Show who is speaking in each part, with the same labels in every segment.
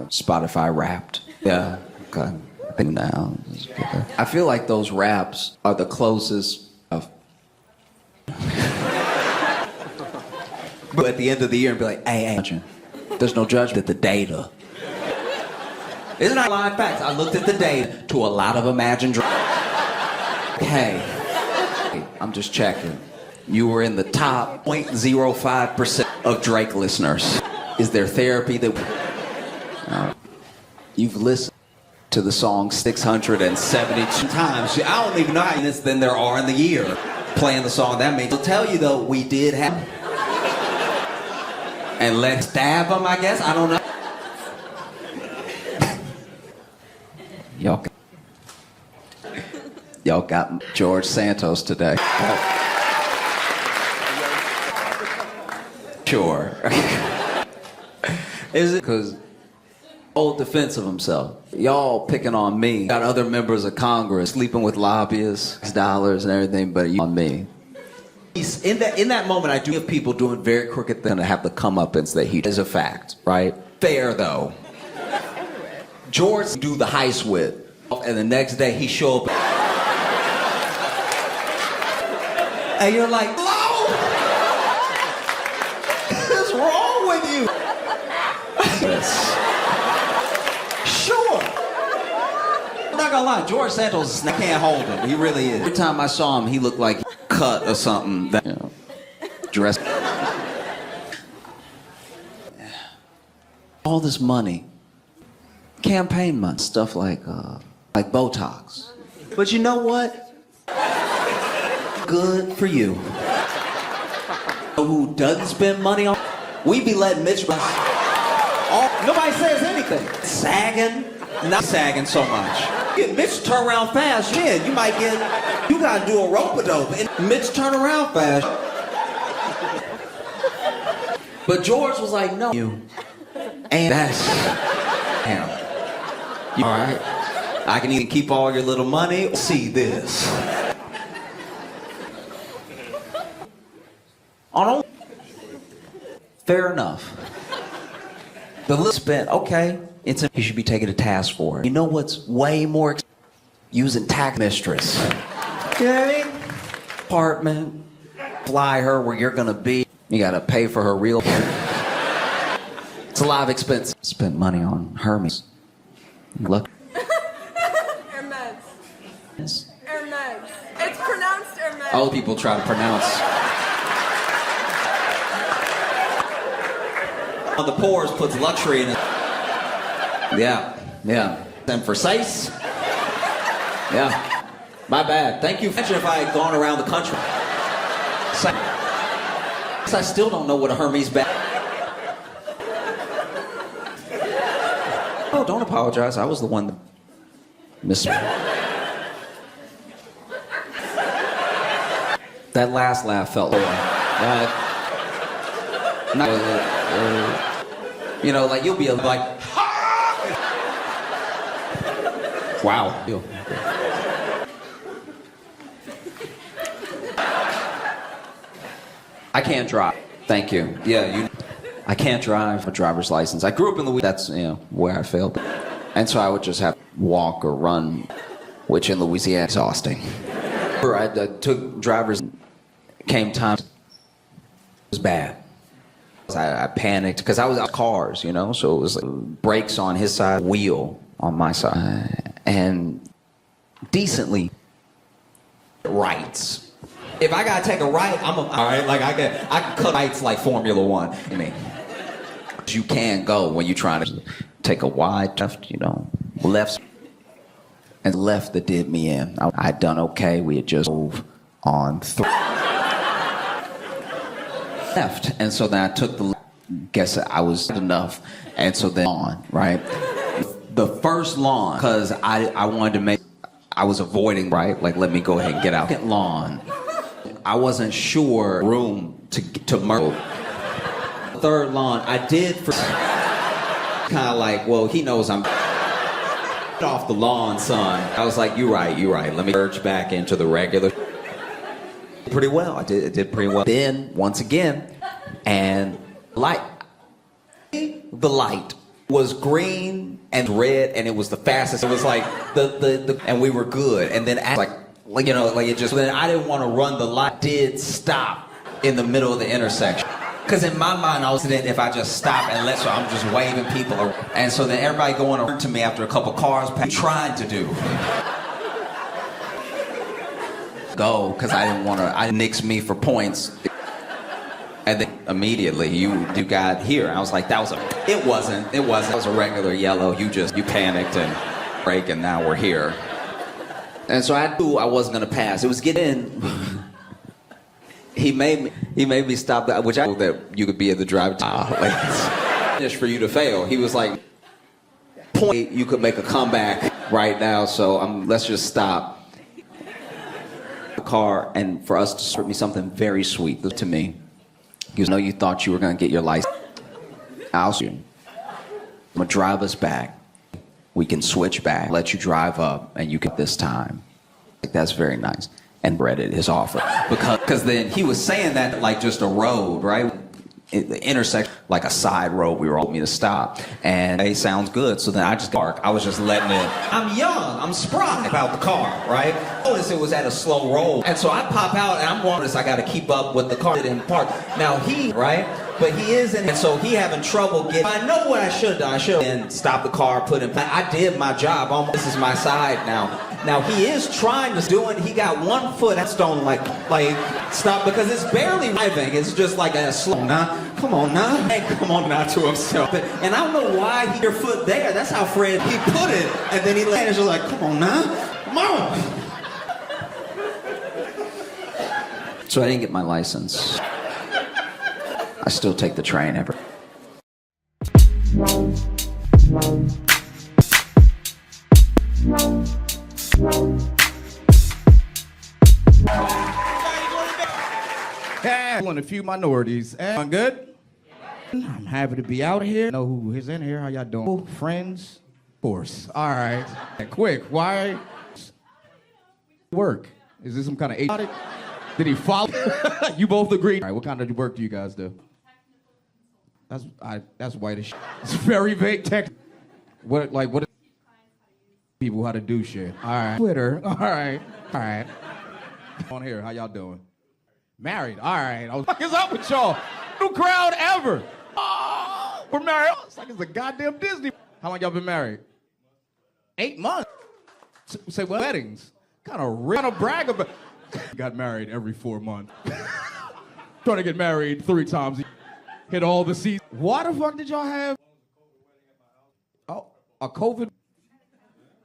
Speaker 1: Spotify Wrapped. Yeah, okay. I think now. I feel like those raps are the closest of. But at the end of the year and be like, hey, there's no judgment. The data. Isn't that live facts? I looked at the data to a lot of Imagine Hey, I'm just checking. You were in the top 0.05% of Drake listeners. Is there therapy that... You've listened to the song 672 times. I don't even know how many than there are in the year playing the song. That means... I'll tell you, though, we did have... And let's stab them, I guess? I don't know. Y'all got George Santos today. Sure. Is it because old defense of himself? Y'all picking on me. Got other members of Congress sleeping with lobbyists, dollars and everything, but you on me. In that moment, I do have people doing very crooked things to have the comeuppance that he is a fact, right? Fair though. George do the heist with, and the next day he show up. And you're like, hello? What's wrong with you? Sure. I'm not gonna lie, George Santos, I can't hold him. He really is. Every time I saw him, he looked like he cut or something. That, dressed. All this money, campaign money, stuff like Botox. But you know what? Good for you. Who doesn't spend money on? We be letting Mitch. Nobody says anything. Sagging, not sagging so much. Get Mitch to turn around fast. Yeah, you might get. You gotta do a rope-a-dope and Mitch turn around fast. But George was like, no. You. And that's him. All right. I can either keep all your little money or see this. On fair enough. The little spent, okay, he should be taken to task for it. You know what's way more using tax mistress. Okay? Apartment, fly her where you're gonna be. You gotta pay for her real. It's a lot of expense. Spent money on Hermes. Look.
Speaker 2: Hermes. Hermes. It's pronounced Hermes.
Speaker 1: All people try to pronounce. On the pores puts luxury in it. Yeah. And precise. Yeah. My bad. Thank you. Imagine if I had gone around the country. I still don't know what a Hermes bag. Oh, don't apologize. I was the one that missed me. That last laugh felt like you know, like you'll be like, wow. I can't drive. Thank you. Yeah, I can't drive a driver's license. I grew up in Louisiana. That's where I failed. And so I would just have to walk or run, which in Louisiana is exhausting. I took driver's. Came time. It was bad. I panicked because I was out cars, so it was like brakes on his side, wheel on my side, and decently rights. If I gotta take a right, all right. Like I can cut rights like Formula One. I mean, you can go when you're trying to take a wide left, left, and left that did me in. I'd done okay. We had just moved on through. Left, and so then I took the. Guess I was enough, and so then on right. The first lawn, because I wanted to make. I was avoiding right, like let me go ahead and get out. Second lawn, I wasn't sure room to merge. Third lawn, I did for kind of like, well, he knows I'm off the lawn, son. I was like, you're right. Let me merge back into the regular. Pretty well. I did pretty well. Then once again, and the light was green and red, and it was the fastest. It was like and we were good. And then it just. Then I didn't want to run the light. Did stop in the middle of the intersection. Because in my mind, I was thinking if I just stop and so I'm just waving people. And so then everybody going to turn to me after a couple cars trying to do. Go, because I didn't want to, I nix me for points. And then immediately you got here. I was like, it wasn't. It was a regular yellow. You panicked and break, and now we're here. And so I knew I wasn't going to pass. It was getting in. He made me stop, which I knew that you could be at the drive time. Finish for you to fail. He was like, point, you could make a comeback right now, so let's just stop. The car, and for us to serve me something very sweet to me. He goes, no, you thought you were going to get your license. I'm going to drive us back. We can switch back, let you drive up, and you get this time. That's very nice. And breaded his offer. Because then he was saying that like just a road, right? The intersection, like a side road, we were all me to stop. And it sounds good. So then I just park. I was just letting it. I'm young. I'm spry about the car, right? Notice it was at a slow roll. And so I pop out and I'm wondering, I got to keep up with the car that didn't park. Now right? But he isn't. And so he having trouble getting. I know what I should have done. I should have stopped the car, put him back. I did my job. This is my side now. Now he is trying to do it. He got one foot. That stone like stop because it's barely driving. It's just like a slow. Come on now. Hey, come on now to himself. And I don't know why your foot there. That's how Fred he put it. And then he landed. Just like, come on now, come on. So I didn't get my license. I still take the train ever.
Speaker 3: Hey, one of a few minorities. I'm good. I'm happy to be out here. Know who is in here? How y'all doing? Friends? Of course. All right. Quick. Why? Work. Is this some kind of idiotic? Did he follow? You both agreed. All right. What kind of work do you guys do? That's white as shit. It's very vague tech. What people how to do shit. All right. Twitter. All right. On here. How y'all doing? Married. All right. What is up with y'all? New crowd ever. Oh, we're married. It's like it's a goddamn Disney. How long y'all been married? 8 months. Say what? Weddings. Kind of brag about. Got married every 4 months. Trying to get married 3 times. Hit all the seasons. What the fuck did y'all have? Oh, a COVID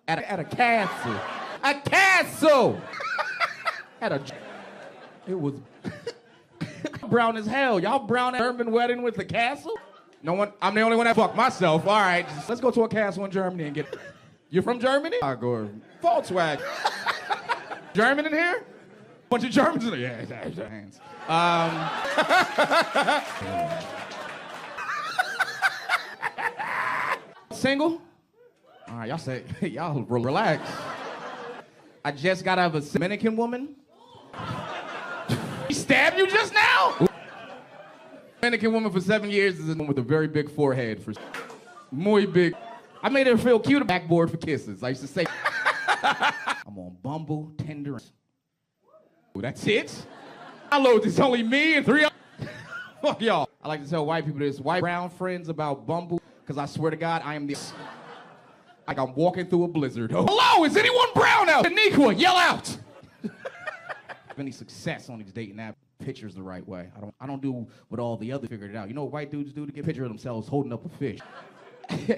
Speaker 3: at a castle. A castle. It was brown as hell. Y'all brown at German wedding with the castle? No one. I'm the only one that fucked myself. All right, let's go to a castle in Germany and get. You're from Germany? I go Volkswagen. German in here? Bunch of Germans in here. Yeah. Single? All right, y'all say y'all relax. I just got out of a Dominican woman. He stabbed you just now? Dominican woman for 7 years is a woman with a very big forehead. Muy big. I made her feel cute. Backboard for kisses. I used to say. I'm on Bumble, Tinder. That's it? I load this only me and 3 others. Fuck y'all. I like to tell white people this. White brown friends about Bumble, because I swear to God, I am the. Like I'm walking through a blizzard. Hello, is anyone brown out? Shaniqua, yell out. Any success on these dating app pictures the right way. I don't do what all the other figured it out. You know what white dudes do to get a picture of themselves holding up a fish?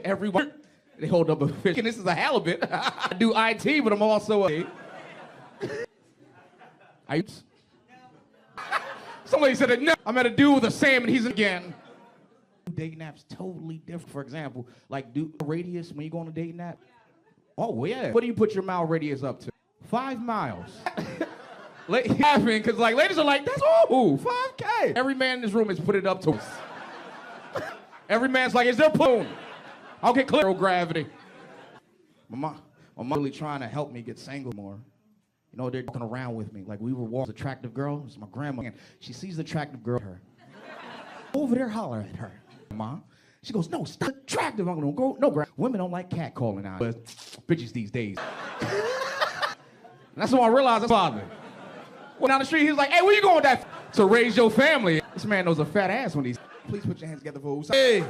Speaker 3: Everyone, they hold up a fish. And this is a halibut. I do IT, but I'm also a... Somebody said that, no. I met a dude with a salmon, he's again. Dating apps totally different. For example, like do radius when you go on a dating app. Oh yeah. What do you put your mile radius up to? 5 miles. Laughing because like ladies are like, that's 5K. Every man in this room has put it up to us. Every man's like, is there poon? I'll get clear gravity. My mom really trying to help me get single more. You know, they're walking around with me. Like we were walking, attractive girl. It's my grandma. And she sees the attractive girl. Her. Over there, holler at her. Mom. She goes, no, stop. Attractive. I'm gonna go. No, women don't like catcalling out. But bitches these days. That's when I realized that's father. Went down the street, he was like, hey, where you going with that? To raise your family. This man knows a fat ass when he's. Please put your hands together for who's. Hey.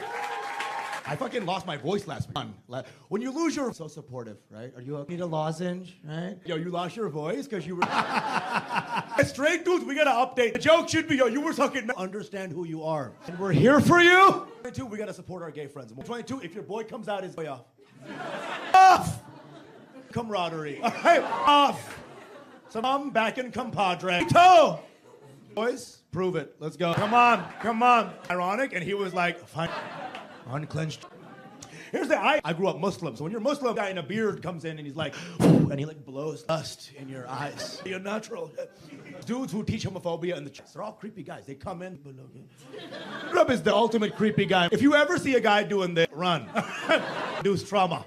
Speaker 4: I fucking lost my voice last week. When you lose your... So supportive, right? Are you okay? Need a lozenge, right? Yo, you lost your voice because you were... Straight dudes, we gotta update. The joke should be, yo, you were fucking... Understand who you are. And we're here for you. 22, we gotta support our gay friends. 22, if your boy comes out, his way off. Off! Camaraderie. All right, off. So I'm back in compadre. Toe! Boys, prove it. Let's go. Come on, come on. Ironic, and he was like, fine. Unclenched. Here's the I grew up Muslim, so when you're Muslim, a guy in a beard comes in and he's like, and he like blows dust in your eyes. You're natural. Dudes who teach homophobia in the church, they're all creepy guys. They come in. Rub is the ultimate creepy guy. If you ever see a guy doing this, run. Induce trauma.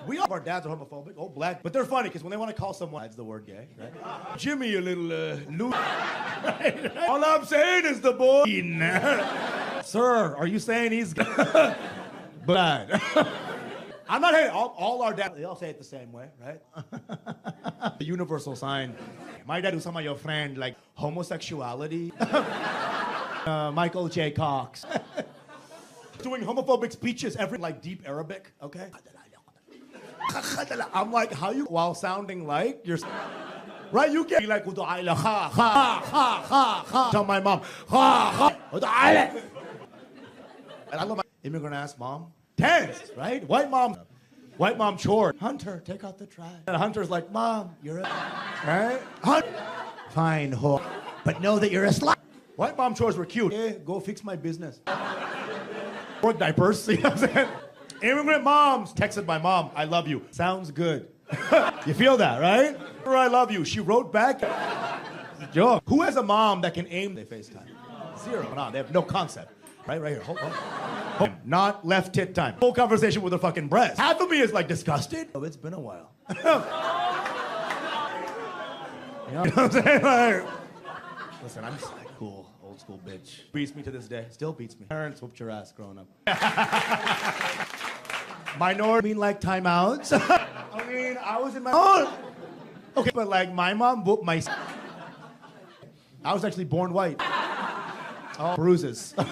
Speaker 4: We all, our dads are homophobic, old black, but they're funny because when they want to call someone, that's the word gay, right? Jimmy, you little loose. Right? All I'm saying is the boy. Sir, are you saying he's bad? I'm not hating. All our dads, they all say it the same way, right? The universal sign. My dad was talking about your friend, like homosexuality. Michael J. Cox. Doing homophobic speeches, every like deep Arabic, okay? I'm like, how you, while sounding like you're, right? You get like, tell my mom, and I love my immigrant ass mom. Tense, right? White mom chore. Hunter, take out the trash. And Hunter's like, Mom, you're a, right? Fine, whore, but know that you're a slut. White mom chores were cute. Yeah, go fix my business. Work diapers, you know what I'm saying? Immigrant moms texted my mom, I love you. Sounds good. You feel that, right? I love you. She wrote back. Joke. Who has a mom that can aim? They FaceTime. Zero. No, they have no concept. Right here. Hold on. Not left tit time. Whole conversation with her fucking breast. Half of me is like disgusted. Oh, it's been a while. You know what I'm saying? Like, listen, I'm just like cool. Old school bitch. Beats me to this day. Still beats me. Parents whooped your ass growing up. Minority mean like timeouts. I mean, I was in my own. Okay, but like my mom whooped my. I was actually born white. Oh, bruises. But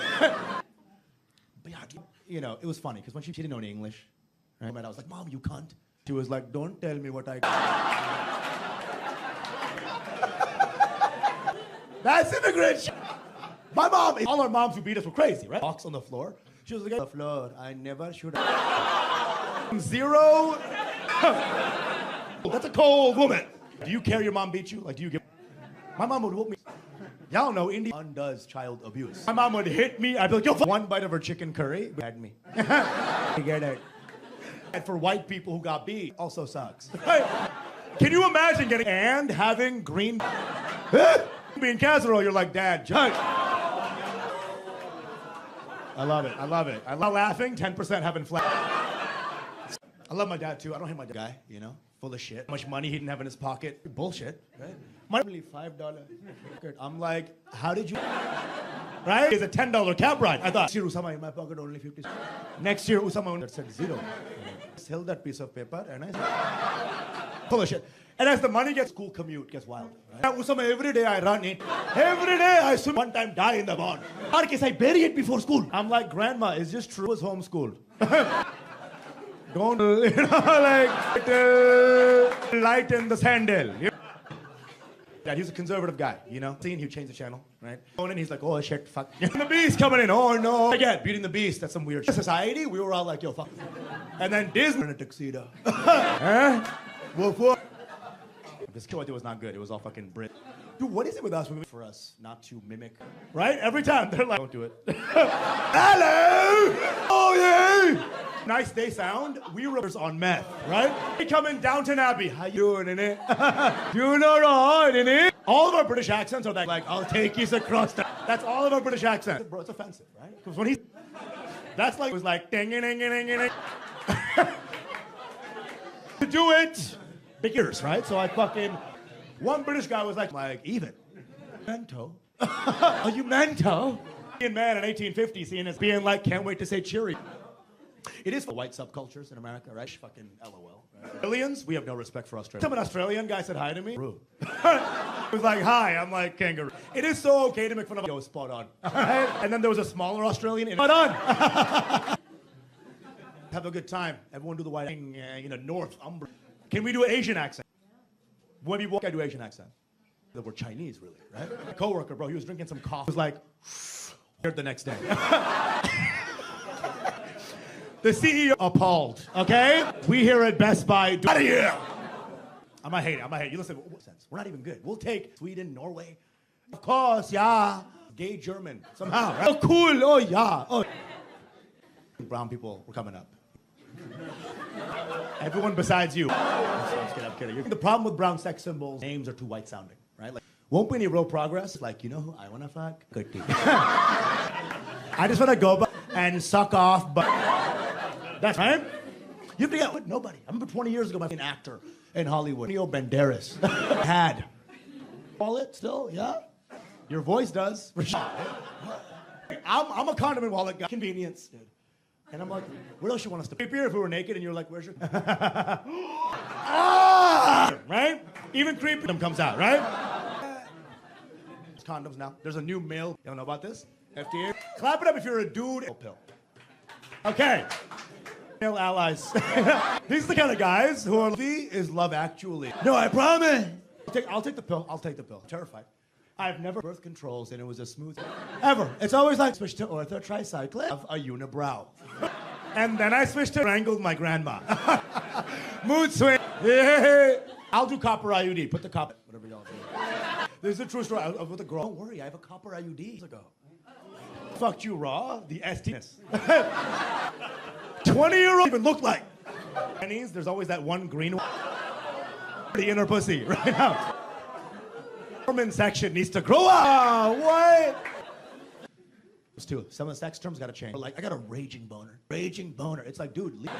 Speaker 4: yeah, you know, it was funny because when she didn't know any English, right? I was like, Mom, you cunt. She was like, don't tell me what I. That's immigration. My mom, all our moms who beat us were crazy, right? Box on the floor. She was like, on the floor, I never should have. Zero. That's a cold woman. Do you care your mom beat you? Like, do you give? My mom would whoop me. Y'all know India undoes child abuse. My mom would hit me. I'd be like, yo, one bite of her chicken curry. Had me. I get it. And for white people who got beat, also sucks. Can you imagine getting and having green bean casserole? You're like, Dad, judge. I love it. I love it. I love laughing. 10% having flat. I love my dad too. I don't hate my guy, you know, full of shit. How much money he didn't have in his pocket. Bullshit, right? Money $5. I'm like, how did you? Right? It's a $10 cab ride. I thought, Usama, in my pocket only 50. Next year, Usama said $0. Sell that piece of paper, and I said, full of shit. And as the money gets, school commute gets wild. Right? Usama, every day I run it. Every day I swim. One time die in the pond. In case I bury it before school. I'm like, Grandma, is this true? I was homeschooled. Don't, you know, like, lighten the sandal. You know? Dad, he's a conservative guy, you know? Seeing he changed the channel, right? And he's like, oh shit, fuck. The Beast coming in, oh no. Again, Beauty and the Beast, that's some weird shit. Society, we were all like, yo, fuck. And then Disney in a tuxedo. Huh? Woof woof. This kill idea was not good. It was all fucking Brit. Dude, what is it with us? For us not to mimic, right? Every time they're like, don't do it. Hello! Oh yeah! Nice they sound. We were on meth, right? We come in Downton Abbey. How you doing in it? Doing all right in it? All of our British accents are like, I'll take you across the. That's all of our British accents. Bro, it's offensive, right? Because when he, that's like, it was like, ding, ding, ding, ding, ding. To do it. Big ears, right? So I fucking, one British guy was like even. Mento? Are you Mento? Indian man in 1850 seeing us being like, can't wait to say cheery. It is for white subcultures in America, right? Fucking LOL. Right? Australians, we have no respect for Australia. Some Australian guy said hi to me. Rude. He was like, hi, I'm like kangaroo. It is so okay to make fun of yo, spot on. Right? And then there was a smaller Australian. Spot on. Have a good time. Everyone do the white thing, Northumbria. Can we do an Asian accent? When people I do Asian accent. That we're Chinese, really, right? My coworker, bro, he was drinking some coffee. He was like, the next day. The CEO appalled, okay? We here at Best Buy, out of here! I might hate it. You listen, we're not even good. We'll take Sweden, Norway. Of course, yeah. Gay German, somehow, right? Oh, cool, oh, yeah. Oh. Brown people were coming up. Everyone besides you. I'm kidding. The problem with brown sex symbols, names are too white sounding, right? Like, won't be any real progress. Like, you know who I wanna fuck? Good tea. I just wanna go and suck off, but that's right. You forget what? Nobody. I remember 20 years ago, an actor in Hollywood, Neo Banderas, had. Wallet still, yeah? Your voice does. I'm a condiment wallet guy. Convenience, dude. And I'm like, where else you want us to be here if we were naked and you're like, where's your... Right? Even creepy comes out, right? Condoms now. There's a new male. You don't know about this? FDA. Clap it up if you're a dude. Pill. Okay. Male allies. These are the kind of guys who are... is Love Actually. No, I promise. I'll take the pill. I'm terrified. I've never birth controls and it was a smooth ever. It's always like switch to ortho tricyclic of a unibrow. And then I switched to wrangled my grandma. Mood swing. Yeah. I'll do copper IUD. Put the copper, whatever y'all do. There's a true story with a girl. Don't worry, I have a copper IUD. Years ago. Fucked you raw, the STS. 20-year-old even looked like. There's always that one green one. The inner pussy right now. Woman section needs to grow up. What? Some of the sex terms gotta change. Like, I got a raging boner. Raging boner. It's like, dude, leave.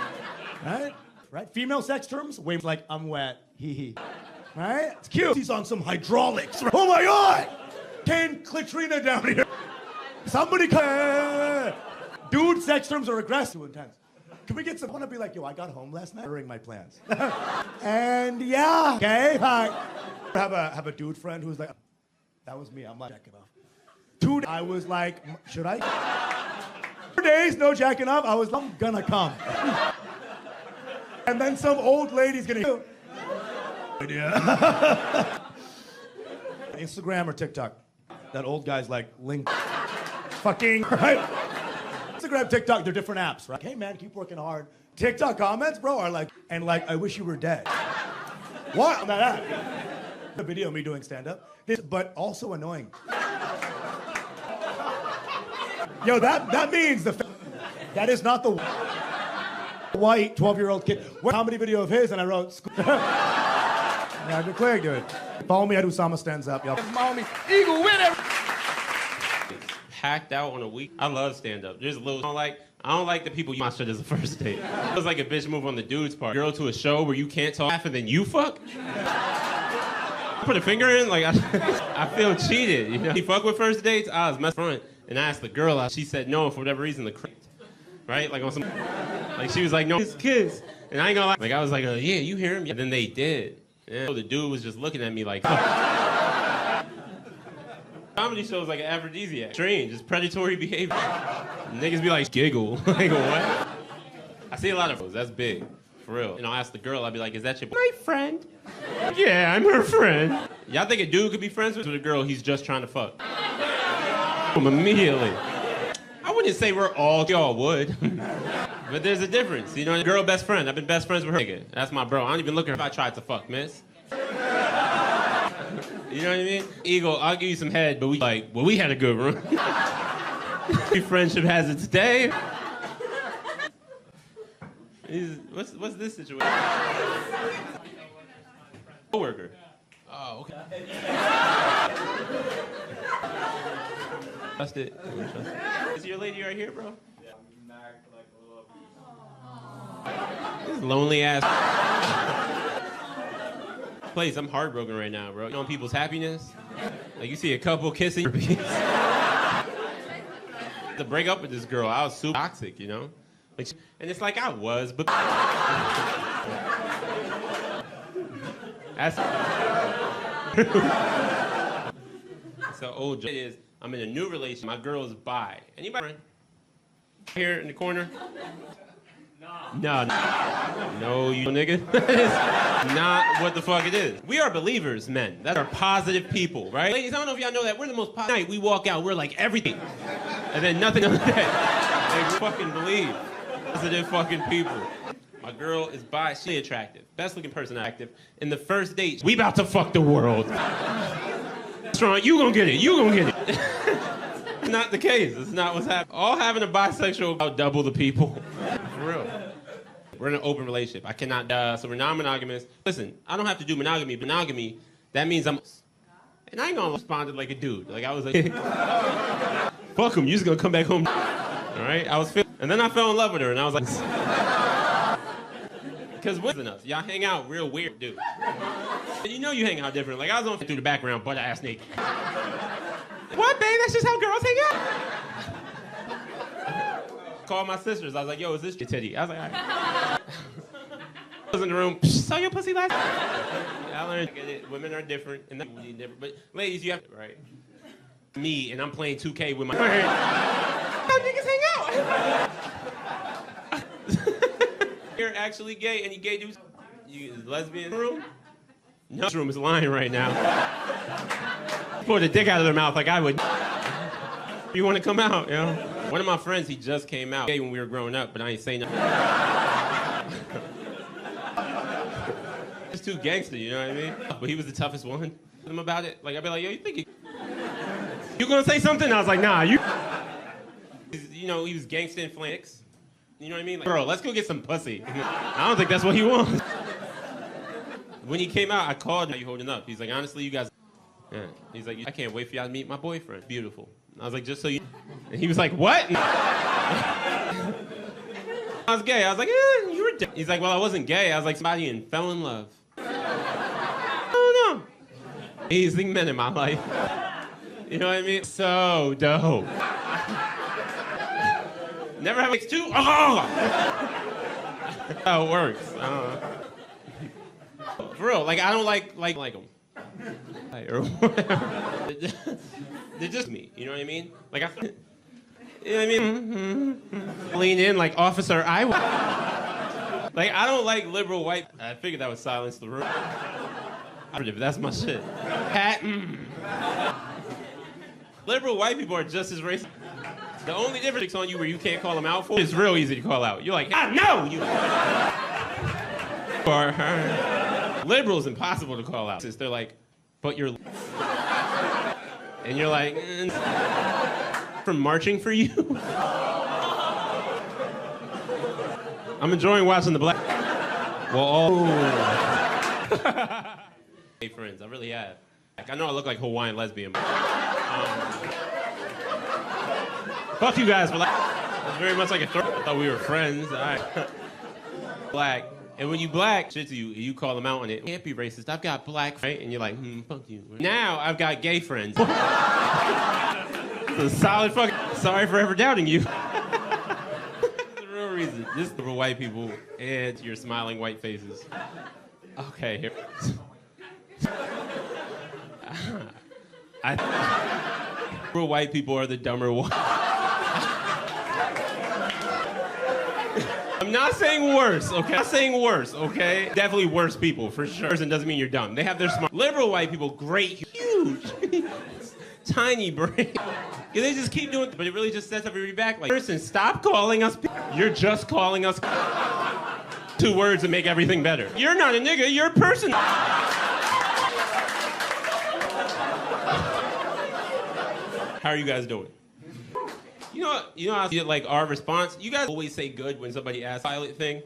Speaker 4: Right? Female sex terms, waves like, I'm wet. Hee hee. Right? It's cute. He's on some hydraulics. Oh my God! 10 clitrina down here. Somebody come. Dude, sex terms are aggressive intense. Can we get some? I want to be like, yo, I got home last night. During my plans. And yeah. Okay, fine. Have a dude friend who's like, that was me. I'm like, jacking off. 2 days, I was like, should I? 4 days, no jacking off. I'm gonna come. And then some old lady's gonna. Idea. Instagram or TikTok. That old guy's like, link. Fucking, right? Instagram, TikTok, they're different apps, right? Hey man, keep working hard. TikTok comments, bro, are like, and like, I wish you were dead. What? On that app. A video of me doing stand-up, but also annoying. Yo, that means that is not the white 12-year-old kid. What comedy video of his, and I wrote, yeah, I declare, dude. Follow me at Usama Stands Up, y'all.
Speaker 3: Follow me. Eagle winner.
Speaker 5: Packed out on a week. I love stand-up. There's a little, I don't like the people you my shit as a first date. It was like a bitch move on the dude's part. Girl to a show where you can't talk half and then you fuck? Put a finger in, like, I feel cheated, you know? He fuck with first dates, I was messing front, and I asked the girl out. She said no, for whatever reason, the cracked, right? Like on some, like she was like, no, it's kids. And I ain't gonna lie, like I was like, yeah, you hear him? And then they did. And so the dude was just looking at me like, comedy shows like an aphrodisiac. Strange, just predatory behavior. Niggas be like, giggle. Like, what? I see a lot of those, that's big. For real. And I'll ask the girl, I'll be like, is that your my friend? Yeah, I'm her friend. Y'all think a dude could be friends with a girl he's just trying to fuck? Immediately. I wouldn't say we're all, y'all would. But there's a difference. You know, girl best friend. I've been best friends with her. Nigga. That's my bro. I don't even look at her if I tried to fuck, miss. You know what I mean? Eagle, I'll give you some head, but we had a good run. Friendship has its day. What's this situation? Coworker.
Speaker 3: Oh, okay.
Speaker 5: Trust it. Is your lady right here, bro? Yeah, I'm married for like a little. This lonely ass place. I'm heartbroken right now, bro. You know people's happiness? Like you see a couple kissing your piece. To break up with this girl, I was super toxic, you know? Like, and it's like I was, but that's so old joke is I'm in a new relationship. My girl is bi. Anybody here in the corner? No, you nigga. That is not what the fuck it is. We are believers, men. That are positive people, right? Ladies, I don't know if y'all know that. We're the most positive. Night we walk out, we're like everything. And then nothing on that. They fucking believe. Positive fucking people. My girl is bi, she's attractive. Best looking person active. In the first date, we about to fuck the world. Strong, you gonna get it, you gonna get it. It's not the case, it's not what's happening. All having a bisexual about double the people. For real. We're in an open relationship. I cannot, so we're non-monogamous. Listen, I don't have to do monogamy. Monogamy, that means I'm, and I ain't gonna respond like a dude. Like I was like, fuck him, you just gonna come back home. All right, and then I fell in love with her, and I was like, because women us, y'all hang out real weird, dude. And you know you hang out different. Like I was on through the background, butt ass naked. What, babe? That's just how girls hang out. Called my sisters. I was like, yo, is this your titty? I was like, all right. I was in the room. Saw your pussy last night? I learned it. Women are different, and different. But ladies, you have to, right? Me, and I'm playing 2K with my. How niggas hang out? You're actually gay. Any gay dudes? You lesbian room? No, this room is lying right now. Put a dick out of their mouth like I would. You want to come out, you know? One of my friends, he just came out gay when we were growing up, but I ain't saying nothing. It's too gangster, you know what I mean? But he was the toughest one. Him about it. Like I'd be like, yo, you think you gonna say something? I was like, nah, you. You know, he was gangsta in flanks. You know what I mean? Like, girl, let's go get some pussy. I don't think that's what he wants. When he came out, I called him. How you holding up? He's like, honestly, you guys. Yeah. He's like, I can't wait for y'all to meet my boyfriend. Beautiful. I was like, just so you. And he was like, what? I was gay. I was like, yeah, you were. He's like, well, I wasn't gay. I was like, somebody and fell in love. I don't know. Amazing men in my life. You know what I mean? So dope. Never have like two. Oh! That's how it works. I don't know. For real, like I don't like them. Or whatever. They're just me. You know what I mean? Like I. You know what I mean? Lean in like Officer Iowa. Like I don't like liberal white. I figured that would silence the room. That's my shit. Pat. Liberal white people are just as racist. The only difference on you where you can't call them out for is real easy to call out. You're like, I know you. For her. Liberals impossible to call out. Since they're like, but you're. And you're like, from marching for you. I'm enjoying watching the black. Well, hey friends, I really have. Like, I know I look like Hawaiian lesbian. Fuck you guys for like. It's very much like a throw. I thought we were friends. All right. Black. And when you black shit to you, you call them out on it. Can't be racist. I've got black, right? And you're like, fuck you. Now I've got gay friends. It's a solid fucking. Sorry for ever doubting you. That's the real reason. This is for white people and your smiling white faces. Okay, here. Real white people are the dumber ones. I'm not saying worse, okay? I'm not saying worse, okay? Definitely worse people, for sure. And doesn't mean you're dumb. They have their smart. Liberal white people, great, huge, tiny brain. Yeah, they just keep doing it, but it really just sets everybody back. Like, person, stop calling us. You're just calling us. 2 words to make everything better. You're not a nigga, you're a person. How are you guys doing? You know how like our response? You guys always say good when somebody asks pilot thing,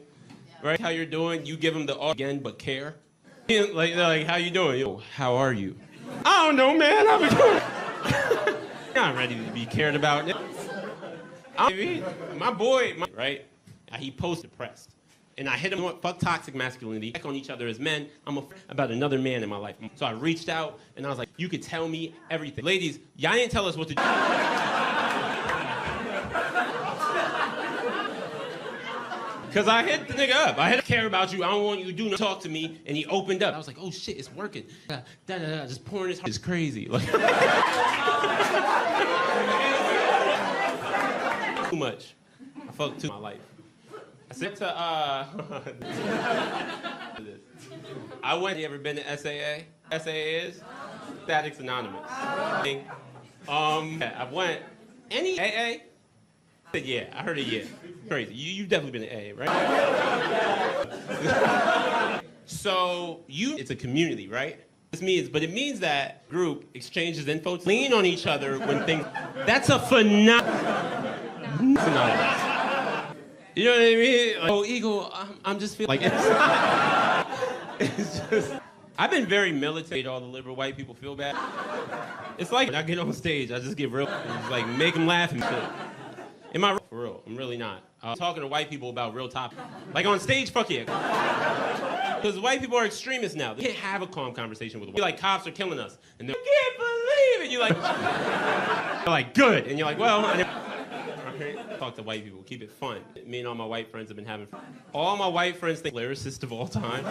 Speaker 5: right? How you're doing? You give them the again, but care. Like they're like, how you doing? Yo, how are you? I don't know, man. I'm doing. I'm ready to be cared about. My boy, right? He post depressed. And I hit him with fuck toxic masculinity. Back on each other as men. I'm about another man in my life. So I reached out and I was like, you could tell me everything. Ladies, y'all didn't tell us what to do. Because I hit the nigga up. I had to care about you. I don't want you to do no talk to me. And he opened up. I was like, oh shit, it's working. Just pouring his heart. It's crazy. Like, too much. I fucked too my life. I said to I went. You ever been to SAA? SAA is Statics Anonymous. I went. Any AA? I said yeah. I heard it. Yeah. Crazy. You've definitely been to AA, right? So it's a community, right? But it means that group exchanges info, lean on each other when things. That's a phenomenon. You know what I mean? Like, oh, Eagle, I'm just feeling like it's just. I've been very military. All the liberal white people feel bad. It's like when I get on stage, I just get real, just like make them laugh and shit. Am I for real? I'm really not. I'm talking to white people about real topics. Like on stage, fuck yeah. Because white people are extremists now. They can't have a calm conversation with them. Like cops are killing us, and they're, you can't believe it. You're like, they're like, good, and you're like, well. Talk to white people, keep it fun. Me and all my white friends have been having fun. All my white friends think lyricist of all time.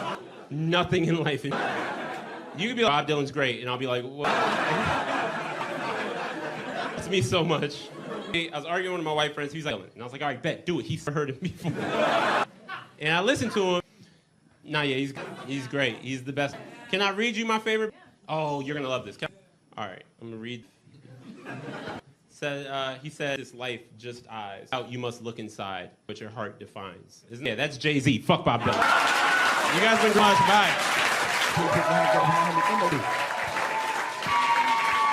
Speaker 5: Nothing in life. You could be like, Bob Dylan's great, and I'll be like, what? It's me so much. I was arguing with my white friends, he's like, and I was like, all right, bet, do it. He's heard it before. And I listened to him. Nah, yeah, he's great. He's the best. Can I read you my favorite? Oh, you're gonna love this. All right, I'm gonna read. He said, this life just eyes. Out you must look inside, what your heart defines. Isn't it? Yeah, that's Jay-Z. Fuck Bob Dylan. You guys been watching. Bye.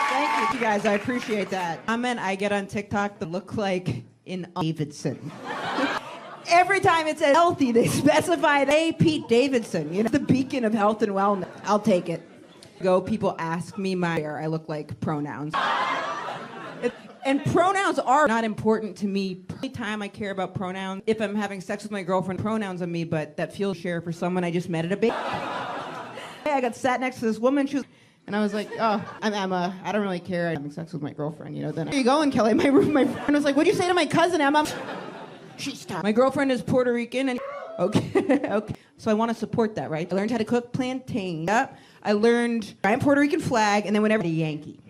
Speaker 6: Thank you guys, I appreciate that. I get on TikTok that look like in Davidson. Every time it says healthy, they specify Pete Davidson, you know, the beacon of health and wellness. I'll take it. People ask me I look like pronouns. And pronouns are not important to me. Only time I care about pronouns, if I'm having sex with my girlfriend, pronouns on me, but that feels share for someone I just met at a bar. I got sat next to this woman, and I was like, oh, I'm Emma. I don't really care. I'm having sex with my girlfriend, you know. Then, where are you going, Kelly? My friend was like, what'd you say to my cousin, Emma? She stopped. My girlfriend is Puerto Rican, and okay. So I want to support that, right? I learned how to cook plantain. Yep. I learned giant Puerto Rican flag, and then whenever a Yankee.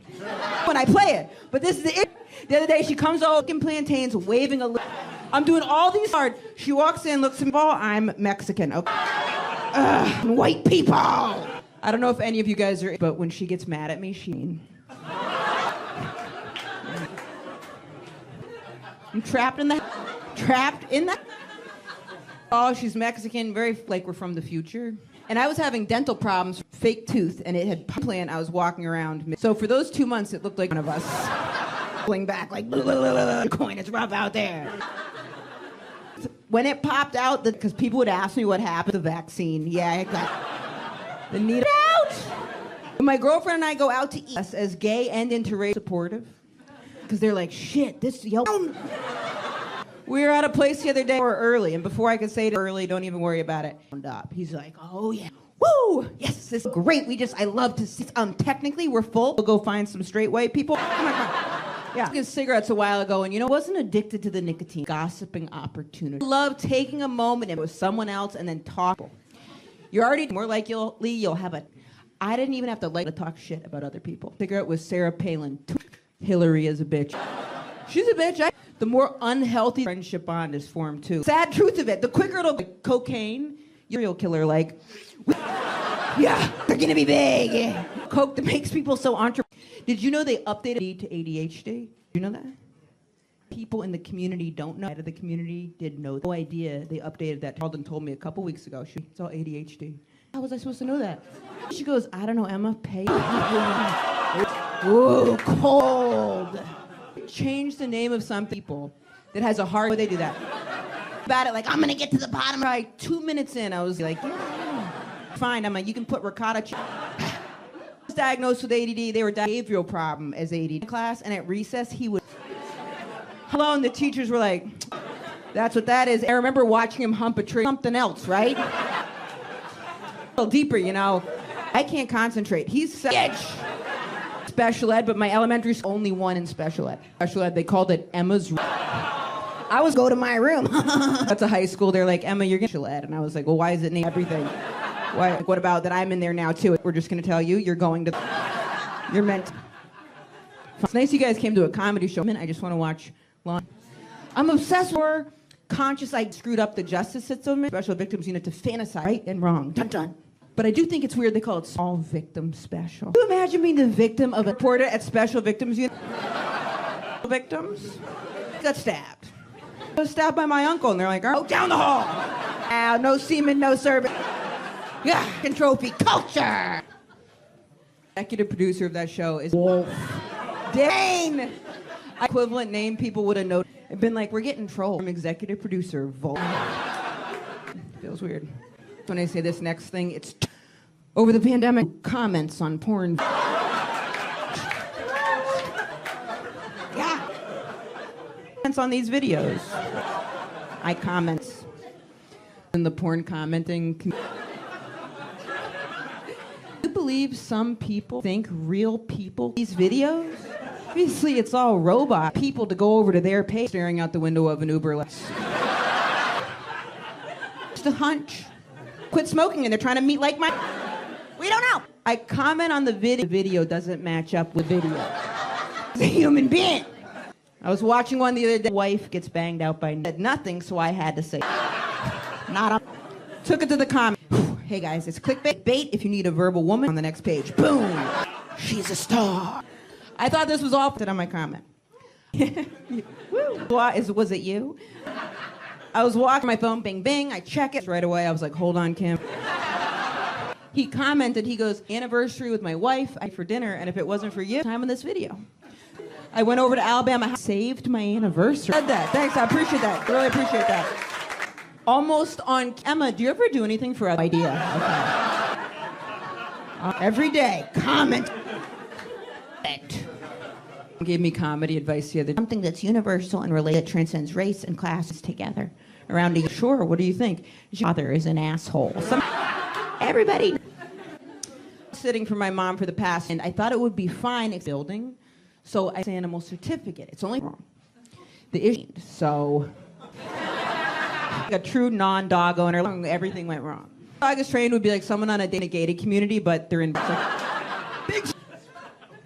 Speaker 6: When I play it. But this is the other day, she comes all looking plantains, waving a I'm doing all these hard. She walks in, looks at me, I'm Mexican. Okay. White people. I don't know if any of you guys are, but when she gets mad at me, I'm trapped in the. Oh, she's Mexican, very like we're from the future. And I was having dental problems, fake tooth, and it had implant. I was walking around. So for those 2 months, it looked like one of us pulling back, like, coin, it's rough out there. When it popped out, because people would ask me what happened to the vaccine. Yeah, I got the needle out. When my girlfriend and I go out to eat, as gay and interracial supportive, because they're like, shit, this yo. We were at a place the other day, or early, and before I could say it early, don't even worry about it. He's like, oh yeah, woo, yes, this is great. I love to see. Technically, we're full. We'll go find some straight white people. Yeah, I took cigarettes a while ago, and wasn't addicted to the nicotine. Gossiping opportunity. I love taking a moment with someone else and then talk. You're already more likely you'll have a. I didn't even have to to talk shit about other people. Cigarette with Sarah Palin. Hillary is a bitch. She's a bitch. The more unhealthy friendship bond is formed too. Sad truth of it, the quicker it'll like cocaine, serial killer yeah, they're gonna be big. Yeah. Coke that makes people so entrepreneurial. Did you know they updated to ADHD? Did you know that? People in the community don't know. Out of the community did know. No idea they updated that. Alden told me a couple weeks ago. It's all ADHD. How was I supposed to know that? She goes, I don't know, Emma, pay. Ooh, cold. Change the name of some people that has a hard. They do that. About it, like I'm gonna get to the bottom. Right, 2 minutes in, I was like, yeah, fine. I'm like, you can put ricotta. Was diagnosed with ADD. They were behavioral problem as ADD class, and at recess he would. Hello, and the teachers were like, that's what that is. I remember watching him hump a tree. Something else, right? A little deeper, I can't concentrate. He's special ed, but my elementary school only one in special ed. Special ed, they called it Emma's. I was go to my room. That's a high school. They're like, Emma, you're gonna lead. And I was like, well, why is it named everything? Why? Like, what about that I'm in there now too? We're just gonna tell you, you're going to, you're meant to. It's nice you guys came to a comedy show. I just want to watch long. I'm obsessed with conscious I screwed up the justice system, special victims unit to fantasize right and wrong. Dun dun. But I do think it's weird they call it small victim special. Can you imagine being the victim of a reporter at special victims unit? Victims got stabbed. I was stabbed by my uncle, and they're like, oh, down the hall. No semen, no service. Yeah, and trophy culture. Executive producer of that show is Wolf. Dane. Equivalent name people would have known. It'd been like, we're getting trolled from executive producer Wolf. Feels weird. When I say this next thing, it's over the pandemic comments on porn. Yeah. Comments on these videos. I comment in the porn commenting. You believe some people think real people these videos? Obviously, it's all robot people to go over to their page, staring out the window of an Uber. Just a hunch. Quit smoking and they're trying to meet like my. We don't know. I comment on the video. The video doesn't match up with video. It's a human being. I was watching one the other day. Wife gets banged out by nothing, so I had to say. Not a. Took it to the comment. Hey guys, it's clickbait. Bait if you need a verbal woman on the next page. Boom. She's a star. I thought this was all on my comment. Was it you? I was walking my phone, bing, bing. I check it right away. I was like, hold on, Kim. He commented, he goes, anniversary with my wife for dinner, and if it wasn't for you, time in this video. I went over to Alabama, saved my anniversary. Said that. Thanks, I appreciate that. Really appreciate that. Almost on, Emma, do you ever do anything for an idea? Okay. Every day, comment. Gave me comedy advice the other day. Something that's universal and related, transcends race and classes together. Around a sure, what do you think? Your father is an asshole. Everybody. Sitting for my mom for the past, and I thought it would be fine if building, so I animal certificate. It's only wrong. The issue, so a true non-dog owner, everything went wrong. Dog is trained would be like someone on a gated community, but they're in big.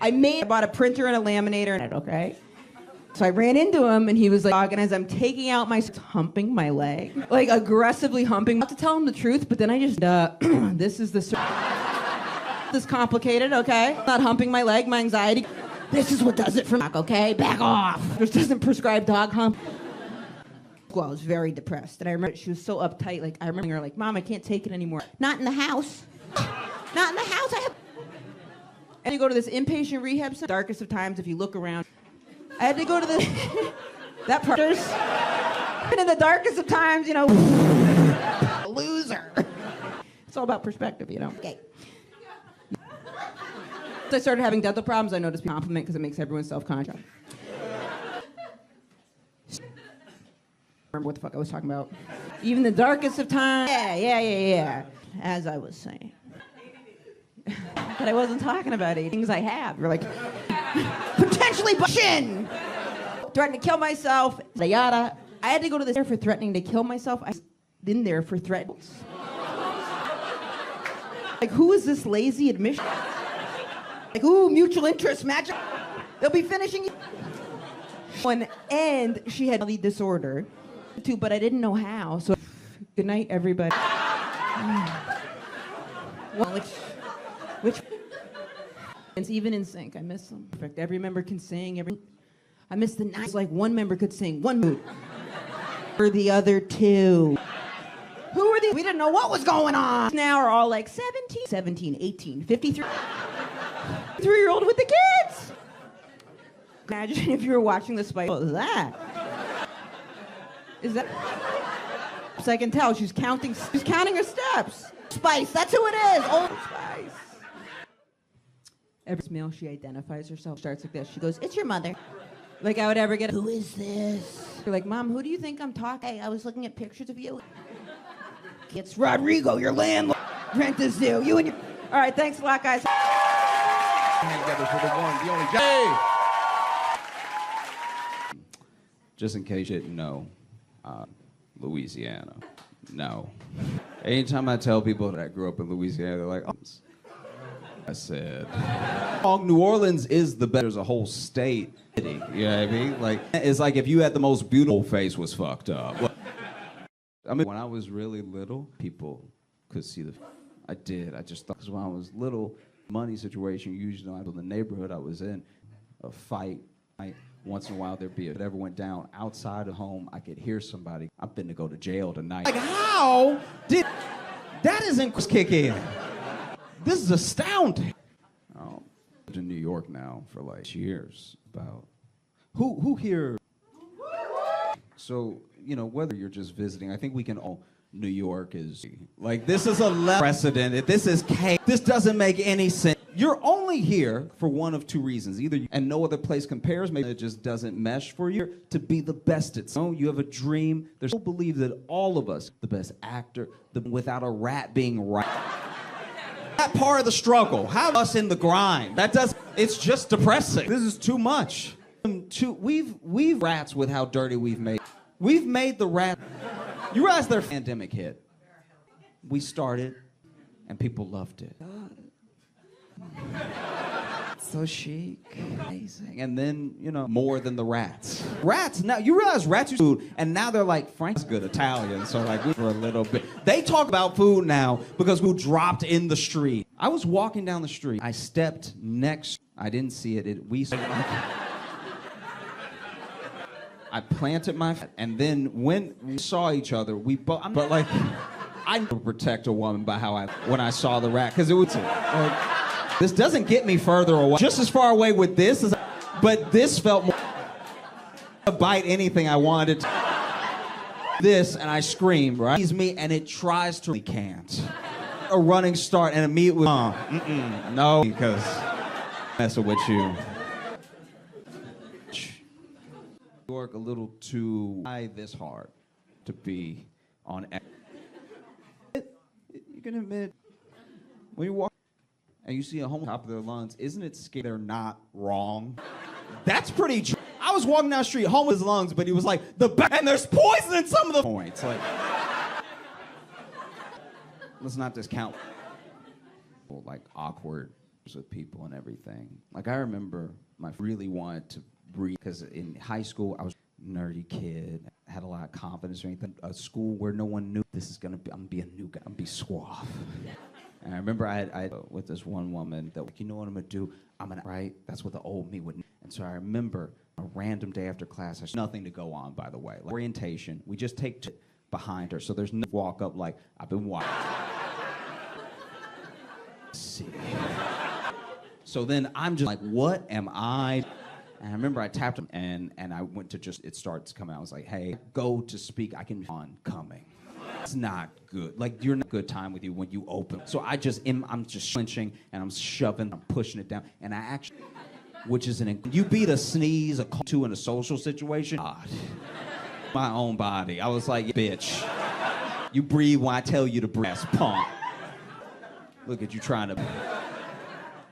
Speaker 6: I bought a printer and a laminator, okay? So I ran into him, and he was like, and as I'm taking out my, humping my leg, like aggressively humping. I have to tell him the truth, but then I just, this is this is complicated, okay? Not humping my leg, my anxiety. This is what does it for me, okay? Back off. This doesn't prescribe dog hump. Well, I was very depressed, and I remember she was so uptight. Like I remember her like, Mom, I can't take it anymore. Not in the house. Not in the house. I have. And you go to this inpatient rehab center. Darkest of times, if you look around, I had to go to the that part. And in the darkest of times, you know, loser. It's all about perspective, you know. Okay. So I started having dental problems. I noticed compliment because it makes everyone self-conscious. Remember what the fuck I was talking about? Even the darkest of times. Yeah. As I was saying. But I wasn't talking about things I have. You're like, potentially chin. Threatening to kill myself. Yada. I had to go to the center for threatening to kill myself. I was in there for threats. Like, who is this lazy admission? Like, ooh, mutual interest, magic. They'll be finishing you. And she had the disorder, too, but I didn't know how. So, good night, everybody. Well, which it's even in sync. I miss them. Perfect. Every member can sing. I miss the night. Like one member could sing one mood. For the other two. Who are these? We didn't know what was going on. Now are all like 17, 18, 53. 3-year-old with the kids. Imagine if you were watching the Spice. What was that? Is that? So I can tell she's counting her steps. Spice, that's who it is. Old Spice. Every male she identifies herself starts like this. She goes, "It's your mother." Like I would ever get. Who is this? You're like, Mom, who do you think I'm talking? Hey, I was looking at pictures of you. It's Rodrigo, your landlord. Rent is due. You and your. All right, thanks a lot, guys.
Speaker 3: Together for the one, the only. Hey.
Speaker 1: just in case you didn't know, Louisiana. No. Anytime I tell people that I grew up in Louisiana, they're like, oh. I said, New Orleans is the best. There's a whole state. You know what I mean? Like, it's like if you had the most beautiful face was fucked up. I mean, when I was really little, people could see I did. I just thought, because when I was little, money situation, usually in the neighborhood I was in, a fight. Once in a while there'd be if it ever went down outside of home, I could hear somebody. I'm finna go to jail tonight. Like, how did that isn't kick in? This is astounding. Oh, I'm in New York now for like years. About who here? So, you know, whether you're just visiting, I think we can all. New York is like, this is a precedent. This is this doesn't make any sense. You're only here for one of two reasons. Either and no other place compares, maybe it just doesn't mesh for you, to be the best at something. You have a dream. There's people believe that all of us, the best actor, without a rat being right. That part of the struggle. How us in the grind? It's just depressing. This is too much. We've rats with how dirty we've made. We've made the rat. You realize their pandemic hit. We started, and people loved it. So chic, amazing. And then, you know, more than the rats. Rats, now, you realize rats use food, and now they're like, Frank's good Italian, so like, for a little bit. They talk about food now because food dropped in the street. I was walking down the street. I stepped next, I didn't see it, I planted my foot, and then when we saw each other, we both, but like, I would protect a woman by when I saw the rat, because it was, this doesn't get me further away. Just as far away with this, but this felt more, to bite anything I wanted. This, and I screamed, right? He's me, and it tries to, can't. A running start, and immediately, no, because messing with you. York a little too high this hard to be on. You can admit when you walk and you see a homeless top of their lungs, isn't it scary they're not wrong? That's pretty true. I was walking down the street, homeless lungs, but he was like and there's poison in some of the points. Like, let's not discount like awkward with people and everything. Like, I remember really wanted to breathe, because in high school I was a nerdy kid, had a lot of confidence or anything. A school where no one knew I'm gonna be a new guy, I'm gonna be suave. And I remember I with this one woman that, you know what I'm gonna do? Right? That's what the old me would. And so I remember a random day after class, there's nothing to go on, by the way. Like, orientation, we just take behind her, so there's no walk up like, I've been watching. See. So then I'm just like, what am I? And I remember I tapped him, and I went to it starts coming out. I was like, hey, go to speak. I can on coming. It's not good. Like, you're not a good time with you when you open. So I'm just flinching, and I'm shoving, I'm pushing it down. And I actually, which is you beat a sneeze, a call to in a social situation. God. My own body. I was like, bitch. You breathe when I tell you to breathe, punk. Look at you trying to...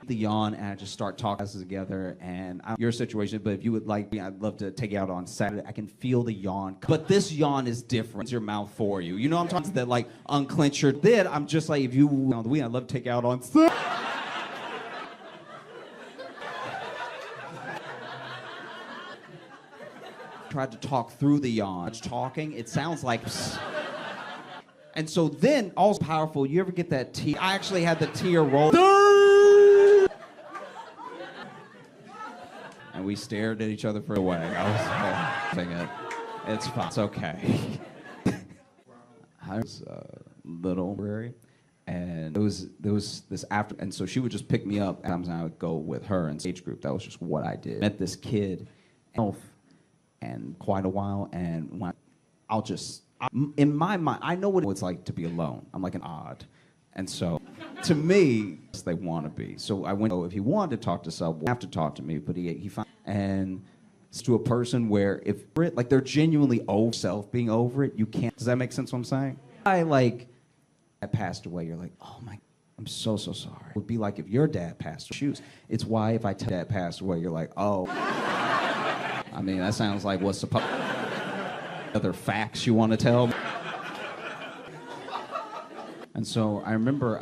Speaker 1: The yawn, and I just start talking together, and your situation, but if you would like me, I'd love to take you out on Saturday. I can feel the yawn, but this yawn is different. It's your mouth for you. You know what I'm talking about? That like unclench your then I'm just like, if you on the weekend, I'd love to take you out on Saturday. Tried to talk through the yawn. Talking, it sounds like. And so then, also powerful, you ever get that tear? I actually had the tear roll. And we stared at each other for a way. I was thinking, it's fine. It's okay. I was little library, and there was this after, and so she would just pick me up, and I would go with her in stage group. That was just what I did. Met this kid, and quite a while, and when in my mind, I know what it's like to be alone. I'm like an odd. And so, to me, they want to be. So I went, if he wanted to talk to someone, have to talk to me, but he found, and it's to a person where if, like, they're genuinely over self being over it, you can't, does that make sense what I'm saying? I passed away, you're like, oh my, I'm so sorry. It would be like if your dad passed away. It's why if I tell dad passed away, you're like, oh. I mean, that sounds like what's supposed Other facts you want to tell me? And so I remember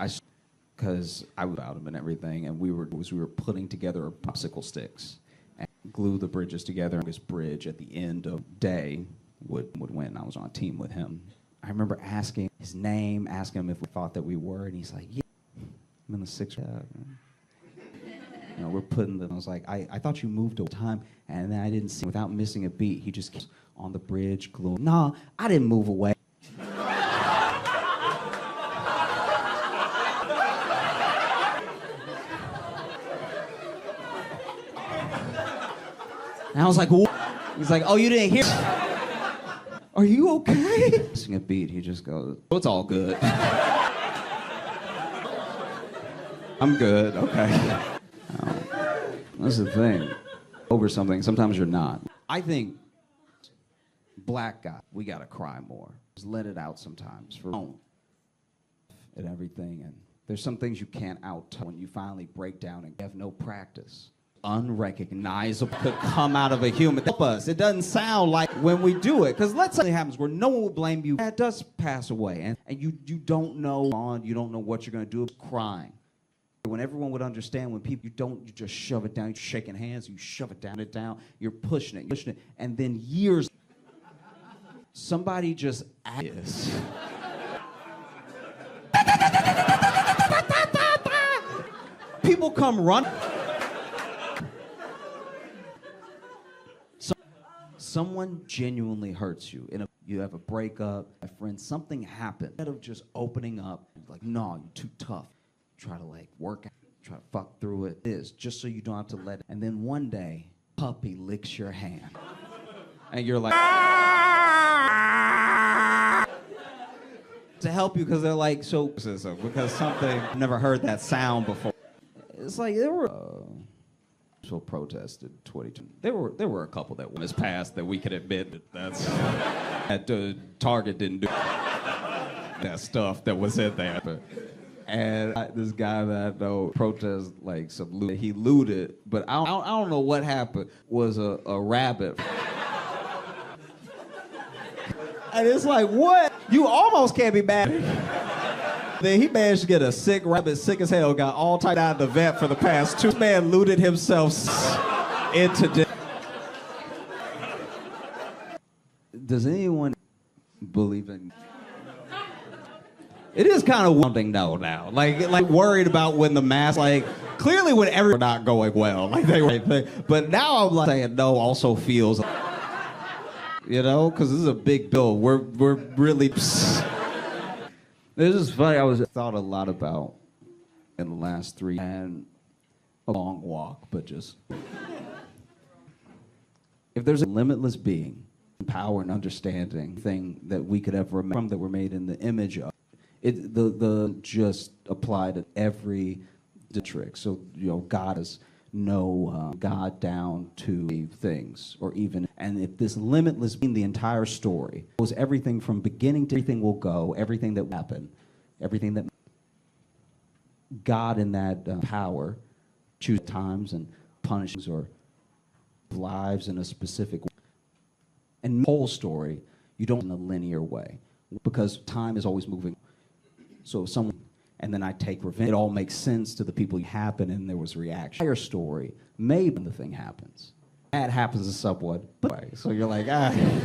Speaker 1: because I was about him and everything, and we were putting together popsicle sticks and glue the bridges together. This bridge at the end of the day would win. I was on a team with him. I remember asking his name, asking him if we thought that we were, and he's like, yeah, I'm in the sixth. You know, we're putting I was like, I thought you moved over time, and then I didn't see, without missing a beat, he just kept on the bridge, gluing. Nah, I didn't move away. And I was like, what? He's like, oh, you didn't hear? Are you okay? Missing a beat, he just goes, oh, it's all good. I'm good, okay. That's the thing. Over something, sometimes you're not. I think black guy, we gotta cry more. Just let it out sometimes. And everything. And there's some things you can't out when you finally break down and have no practice. Unrecognizable could come out of a human. Help us. It doesn't sound like when we do it. Because let's say it happens where no one will blame you. That does pass away. And you don't know you don't know what you're gonna do. Crying. When everyone would understand, when people, you just shove it down, you're shaking hands, you shove it down, you're pushing it, and then years, somebody just asks. People come running. Someone genuinely hurts you. You have a breakup, a friend, something happened. Instead of just opening up, like, no, you're too tough. Try to like work out, try to fuck through it. Just so you don't have to let it. And then one day, puppy licks your hand. And you're like, to help you because they're like, so because something, I've never heard that sound before. It's like there were protested 22. There were a couple that was passed that we could admit that Target didn't do that stuff that was in there. But, and this guy that I know protest like some loot. He looted, but I don't know what happened. Was a rabbit. And it's like, what? You almost can't be mad. Then he managed to get a sick rabbit, sick as hell, got all tied out of the vet for the past 2 months. Man looted himself into death. Does anyone believe in? It is kind of wounding though now. Like worried about when the mask, like clearly when everyone not going well, like they were. But now I'm like saying no also feels, you know, because this is a big bill. We're really. This is funny. I thought a lot about in the last 3 and a long walk, but just if there's a limitless being, power and understanding thing that we could ever remember that we're made in the image of. The just apply to every trick. So, you know, God is no God down to things or even, and if this limitless being the entire story was everything from beginning to everything will go, everything that will happen, everything that God in that power choose times and punishes or lives in a specific way. And the whole story, you don't in a linear way because time is always moving. So if someone, and then I take revenge, it all makes sense to the people who happen and there was reaction. Your story, maybe the thing happens. That happens to someone, but so you're like,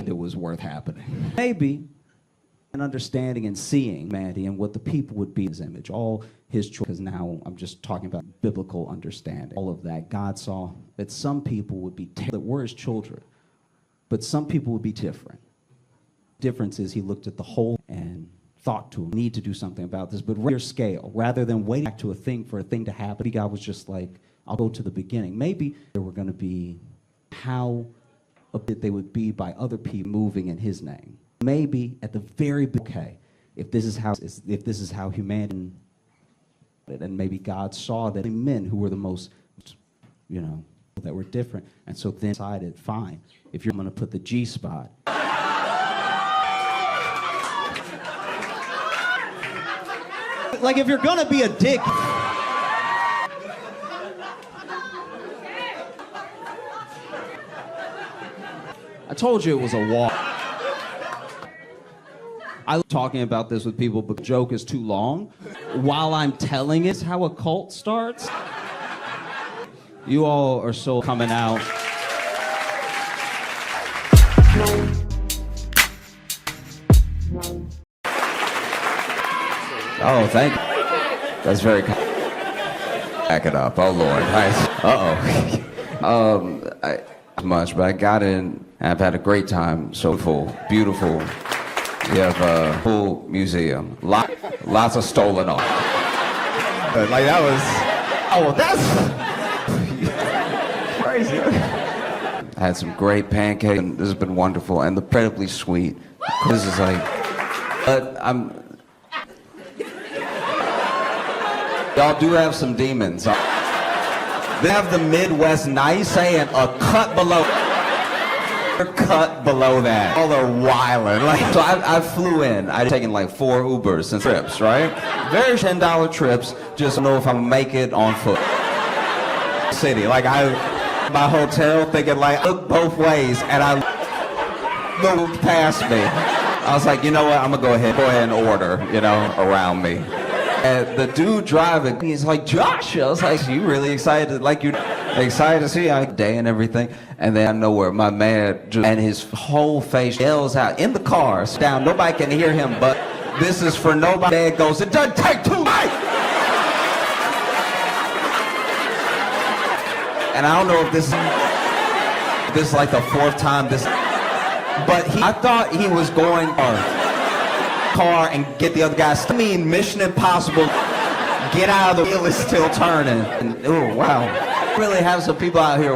Speaker 1: it was worth happening. Maybe an understanding and seeing Mandy and what the people would be in his image, all his choice, because now I'm just talking about biblical understanding. All of that, God saw that some people would be, that were his children, but some people would be different. Difference is he looked at the whole and thought to him, need to do something about this, but rather scale, rather than waiting back to a thing for a thing to happen. Maybe God was just like, I'll go to the beginning. Maybe there were going to be how a bit they would be by other people moving in his name. Maybe at the very okay, if this is how humanity, and maybe God saw that men who were the most, you know, that were different, and so then decided, fine, if you're going to put the G spot. Like, if you're gonna be a dick. I told you it was a walk.
Speaker 7: I love talking about this with people, but the joke is too long. While I'm telling it, how a cult starts. You all are so coming out.
Speaker 1: Oh, thank you. That's very kind. Back it up. Oh, Lord. Nice. I much, but I got in, and I've had a great time. So full, beautiful. We have a full museum. Lots of stolen art. Like, that was... Oh, that's... crazy. I had some great pancakes, and this has been wonderful, and incredibly sweet. This is like... But y'all do have some demons. They have the Midwest nice saying a cut below. Cut below that. All are wildin'. Like, so I flew in. I'd taken like 4 Ubers and trips, right? Very $10 trips. Just don't know if I'm gonna make it on foot. City. Like my hotel thinking like, look both ways, and I looked past me. I was like, you know what? I'm gonna go ahead and order, around me. And the dude driving, he's like, Josh. I was like, you really excited? Like, you excited to see our day and everything? And then I know where my man, and his whole face yells out in the car, down. Nobody can hear him, but this is for nobody. Dad goes, it doesn't take 2 nights. And I don't know if this is like the 4th time this, but I thought he was going car and get the other guys. I mean, Mission Impossible, get out of the wheel is still turning. And, oh, wow. Really have some people out here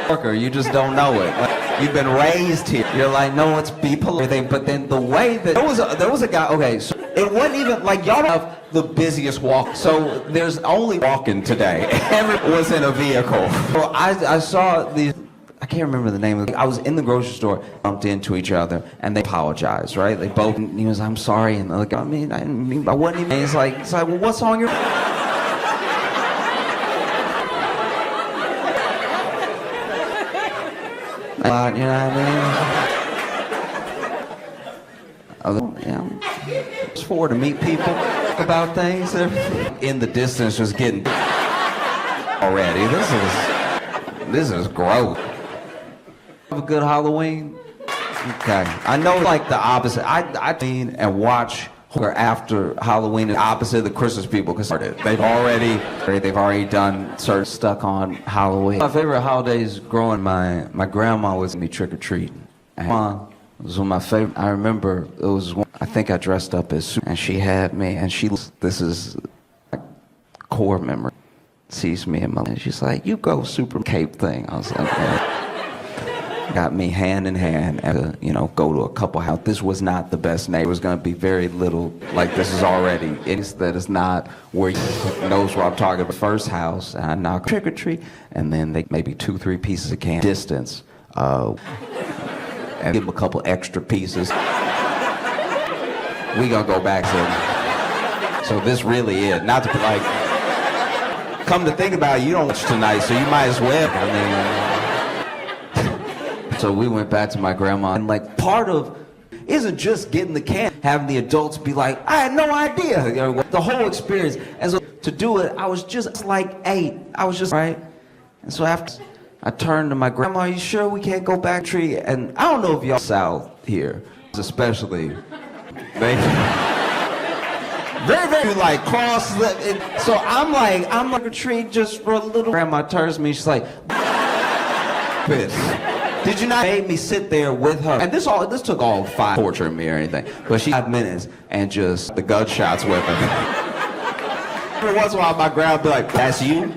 Speaker 1: worker, you just don't know it. Like, you've been raised here. You're like, no, it's be polite. But then the way that there was a guy, okay, so it wasn't even like y'all have the busiest walk. So there's only walking today. Everyone was in a vehicle. So I saw these, I can't remember the name of it. I was in the grocery store, bumped into each other, and they apologized, right? They both, he was, I'm sorry, and like, I wasn't even, it's like, well, what's on your... You know what I mean? It's for to meet people about things. In the distance, just getting already. This is gross. Have a good Halloween. Okay, I know like the opposite. I mean and watch after Halloween the opposite of the Christmas people because they've already done certain stuck on Halloween. My favorite holidays growing, my grandma was me trick or treating. Mom was one of my favorite. I remember it was one, I think I dressed up as Super, and she had me, and this is like core memory. Sees me in my, and she's like, "You go super cape thing." I was like, yeah. Got me hand in hand and go to a couple house. This was not the best neighbor. It was going to be very little. Like this is already. That is not where you knows where I'm talking about. First house, and I knock trick or treat, and then they maybe 2-3 pieces of candy distance, and give them a couple extra pieces. We gonna go back to. So this really is not to be like. Come to think about it, you don't watch tonight, so you might as well. I mean. So we went back to my grandma, and like part of isn't just getting the candy, having the adults be like, I had no idea, the whole experience. And so to do it, I was just like 8. I was just right. And so after I turned to my grandma, are you sure we can't go back tree? And I don't know if y'all south here, especially they very like cross. So I'm like a tree just for a little. Grandma turns to me, she's like, "Bitch, did you not make me sit there with her?" And this took all 5 torturing me or anything, but she 5 minutes and just the gunshots with her. Every once in a while, my grandma would be like, "That's you."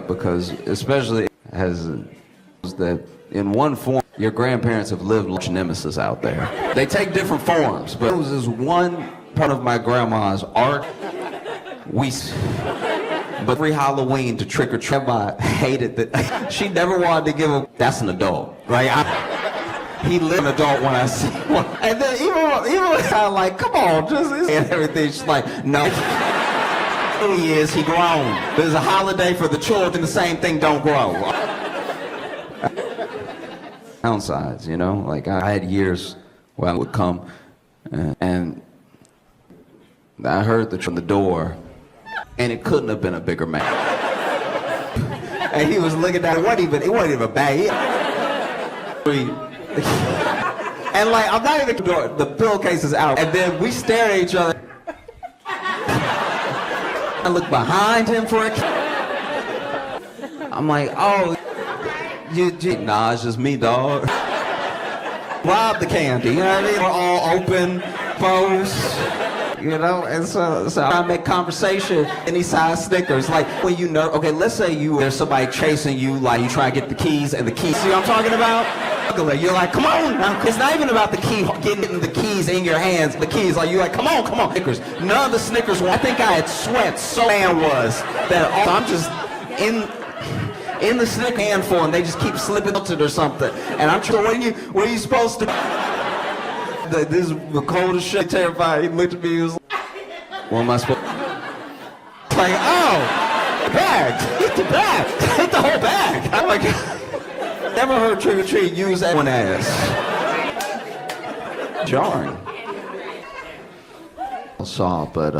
Speaker 1: Because especially has that in one form. Your grandparents have lived large nemesis out there. They take different forms, but it was this one part of my grandma's art. But every Halloween to trick or treat, I hated that. She never wanted to give a, that's an adult, right? He lived an adult when I see one. And then even when I'm like, come on, just, and everything, she's like, no. He is, he grown. There's a holiday for the children, the same thing don't grow.
Speaker 7: downsides, you know? Like, I had years where I would come and I heard from the door, and it couldn't have been a bigger man. And he was looking at it, it wasn't even bad. And like, I'm not even the pillowcase is out. And then we stare at each other. I look behind him for a I'm like, oh, nah, it's just me, dog. Rob the candy, you know what I mean? We're all open, pose, you know? And so I make conversation, any size Snickers. Like, when you know, okay, let's say there's somebody chasing you, like you try to get the keys, and the keys, see what I'm talking about? You're like, come on now. It's not even about the key, getting the keys in your hands. The keys, like, you're like, come on. Snickers. None of the Snickers I think I had sweat so man was that I'm just in the Snicker handful, and they just keep slipping up to it or something. And I'm trying, what are you supposed to This is the coldest shit, terrified. He looked at me, he was like, what am I supposed to like, oh, bag. Hit the bag. Hit the whole bag. I'm like, never heard trick or treat use that one as jarring. Saw, but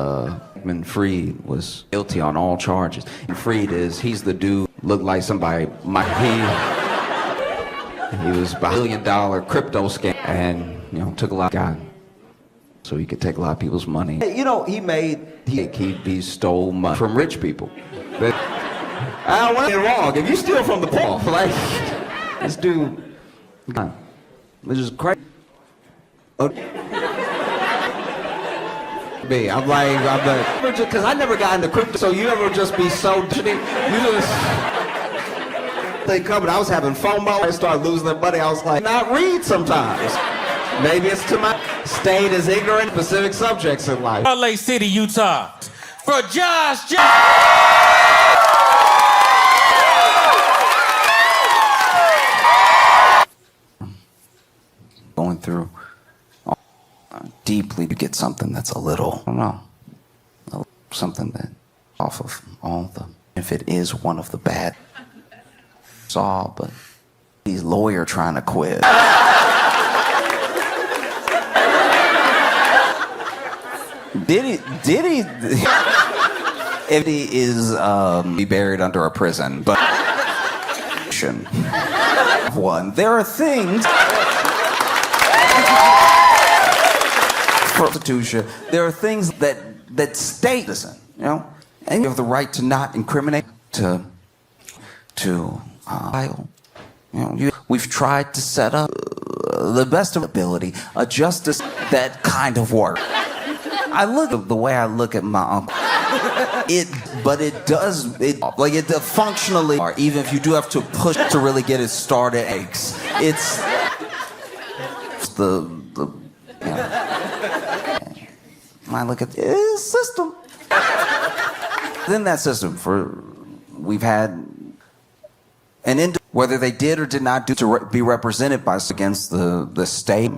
Speaker 7: Freed was guilty on all charges. And Freed he's the dude looked like somebody he was a $1 billion crypto scam, and took a lot of guys so he could take a lot of people's money. You know, he stole money from rich people. But I don't want it wrong. If you steal from the poor, like this dude, which is crazy. I'm like, because I never got into crypto, so you ever just be so shitty. You just, they coming, I was having FOMO, I started losing their money, I was like, not read sometimes. Maybe it's to my state as ignorant specific subjects in life.
Speaker 8: LA City, Utah, for Josh.
Speaker 1: Going through deeply to get something that's a little, I don't know, something that off of all the, if it is one of the bad, saw, but he's lawyer trying to quit. Did he? If he is be buried under a prison, but one, there are things. Prostitution. There are things that state listen, and you have the right to not incriminate, to file. We've tried to set up the best of ability a justice that kind of works. I look at the way I look at my uncle. But it does functionally, even if you do have to push to really get it started. It's the I look at this system. Within that system, we've had whether they did or did not do to be represented by us against the state,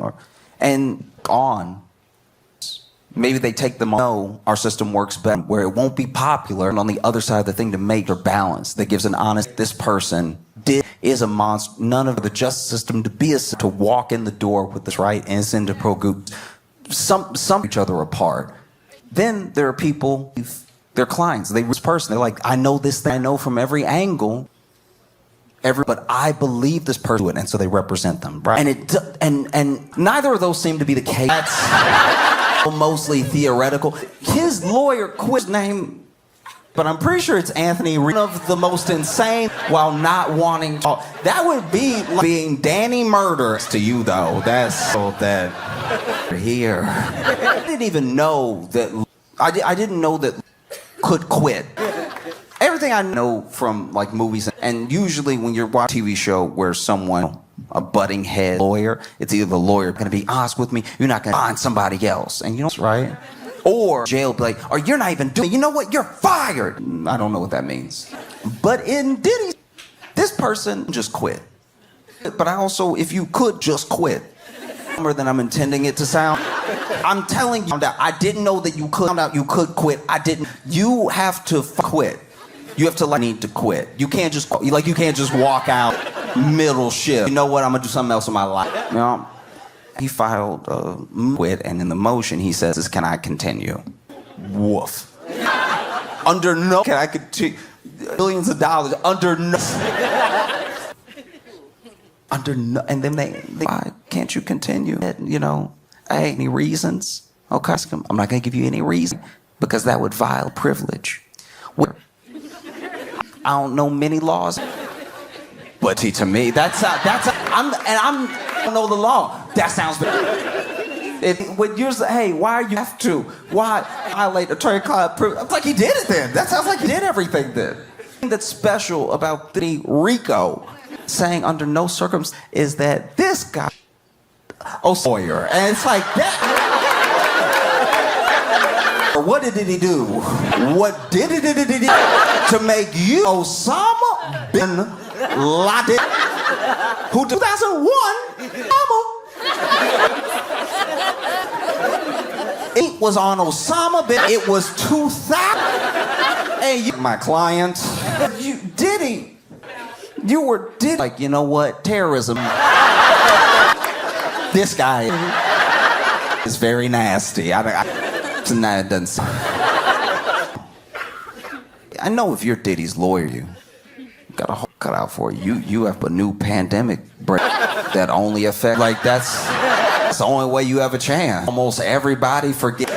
Speaker 1: maybe they take them. No, our system works better, where it won't be popular, and on the other side of the thing to make a balance that gives an honest. This person is a monster. None of the justice system to walk in the door with this right innocent to pro group. Some each other apart. Then there are people, they're clients, this person, they're like, I know this thing, I know from every angle, but I believe this person, and so they represent them, right? And neither of those seem to be the case. That's mostly theoretical. His lawyer quit his name, but I'm pretty sure it's Anthony, one of the most insane while not wanting to. That would be like being Danny Murder to you, though. That's so that here. I didn't even know that. I didn't know that could quit. Everything I know from like movies, and usually when you're watching a TV show where someone, a butting head lawyer, it's either the lawyer going to be honest with me, you're not going to find somebody else, and you know, right? Or jail be like, or you're not even doing, you know what, you're fired. I don't know what that means. But in Diddy, this person just quit. But I also, if you could just quit, more than I'm intending it to sound, I'm telling you that I didn't know that you could quit. I didn't. You have to quit. You have to need to quit. You can't just walk out.
Speaker 7: middle shift. You know what? I'm gonna do something else in my life. You know? He filed quit, and in the motion he says, "Can I continue?" Woof. Under no, can I continue? Billions of dollars under no. Under no, and then they why can't you continue? You know, hey, any reasons? Okay, I'm not gonna give you any reason because that would violate privilege. I don't know many laws, but to me, I don't know the law. That sounds bad. When you're saying, hey, why you have to? Why violate attorney-client privilege? It's like he did it then. That sounds like he did everything then. The thing that's special about the Rico saying under no circumstance is that this guy, Sawyer, and it's like that. What did he do? What did he do to make you Osama bin Laden, who 2001, it was on Osama bin, it was 2000, and you, my client, you were like, you know what, terrorism. This guy is very nasty. It doesn't. I know if you're Diddy's lawyer, you got a whole cut out for you. You have a new pandemic break that only affects, like that's the only way you have a chance. Almost everybody forget.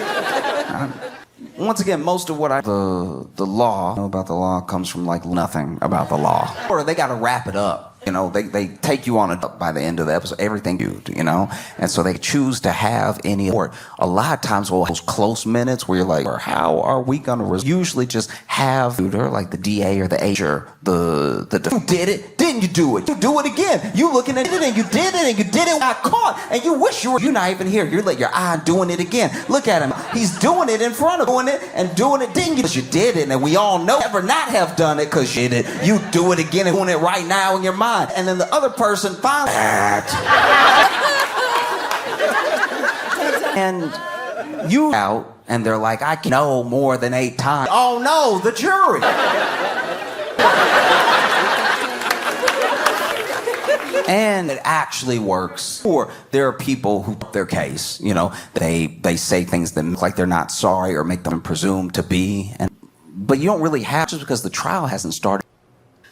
Speaker 7: Once again, most of what the law about the law comes from like nothing about the law. Or they got to wrap it up. You know, they take you on it by the end of the episode, everything you know, and so they choose to have any, or a lot of times we'll have those close minutes where you're like, or how are we gonna usually just have, or like the DA or the agent, the you did it, didn't you do it? You do it again. You looking at it and you did it and you did it, got caught, and you wish you're not even here. You're like your eye doing it again. Look at him. He's doing it in front of doing it and doing it, didn't you? Because you did it, and we all know never not have done it because you did it. You do it again and doing it right now in your mind. And then the other person finds that. And you out, and they're like, I can know more than 8 times. Oh no, the jury. And it actually works. Or there are people who put their case, you know, they say things that look like they're not sorry or make them presume to be. But you don't really have, just because the trial hasn't started.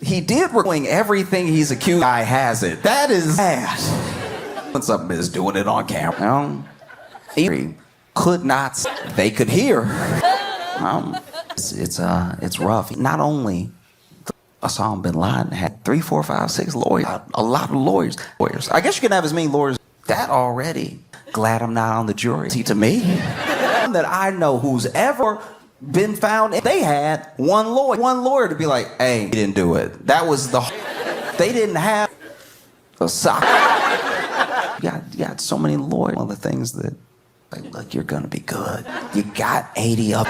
Speaker 7: He did doing everything he's accused. Guy has it. That is bad. When something is doing it on camera, you know, he could not. They could hear. It's rough. Not only Osama bin Laden had 3, 4, 5, 6 lawyers. A lot of lawyers. I guess you can have as many lawyers. That already. Glad I'm not on the jury. See, to me, that I know who's ever been found, they had one lawyer to be like, hey, he didn't do it. That was they didn't have a sock. You got so many lawyers. One of the things that, like, look, you're gonna be good. You got 80 up.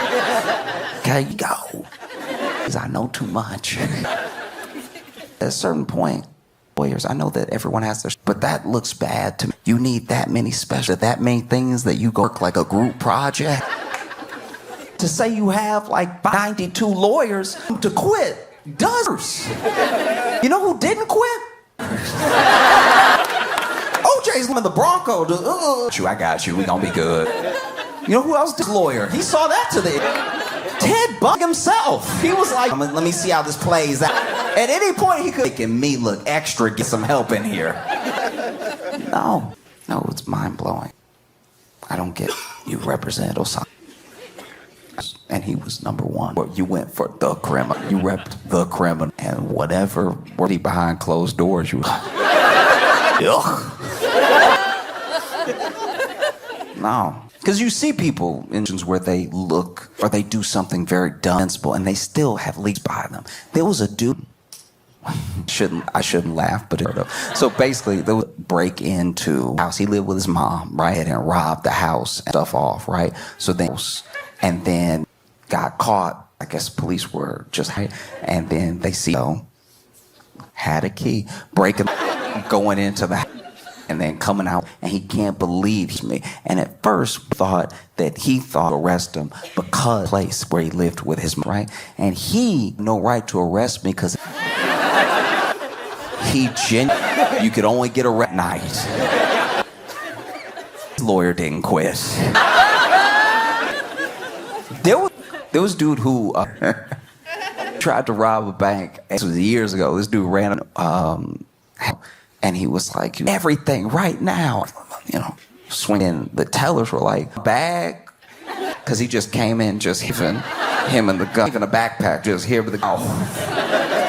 Speaker 7: Okay, go. Because I know too much. At a certain point, lawyers, I know that everyone has their, but that looks bad to me. You need that many things that you go work like a group project. To say you have like 92 lawyers to quit, dozens. You know who didn't quit? OJ's in the Bronco. I got you. We gonna be good. You know who else did lawyer? He saw that to the Ted Bundy himself. He was like, let me see how this plays out. At any point he could make me look extra, get some help in here. No, it's mind blowing. I don't get you represent Osama. And he was number 1. You went for the criminal. You repped the criminal. And whatever were behind closed doors, you No. Because you see people in where they look or they do something very dumb and they still have leaks by them. There was a dude. I shouldn't laugh, but so basically they would break into house. He lived with his mom, right, and robbed the house and stuff off, right? So then got caught. I guess police were just, and then they see, had a key, breaking, going into the house, and then coming out, and he can't believe me. And at first thought arrest him because place where he lived with his mom, right? And he no right to arrest me because You could only get a red night. His lawyer didn't quit. There was a dude who tried to rob a bank. This was years ago. This dude ran, and he was like, everything right now, swinging. The tellers were like, bag, because he just came in, just giving him and the gun, even a backpack, just here with the gun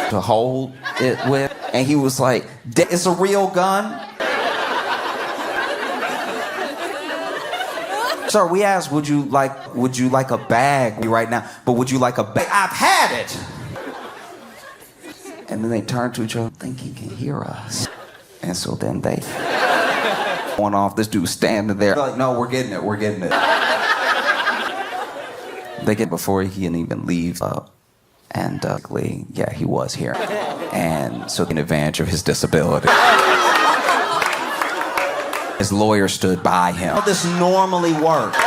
Speaker 7: to hold it with, and he was like, it's a real gun. Sir, we asked, would you like a bag right now? But would you like a bag? I've had it. And then they turned to each other, think he can hear us. And so then they going off. This dude standing there, like, no, we're getting it. They get before he can even leave. And yeah, he was here. And so taking advantage of his disability. His lawyer stood by him. How this normally works.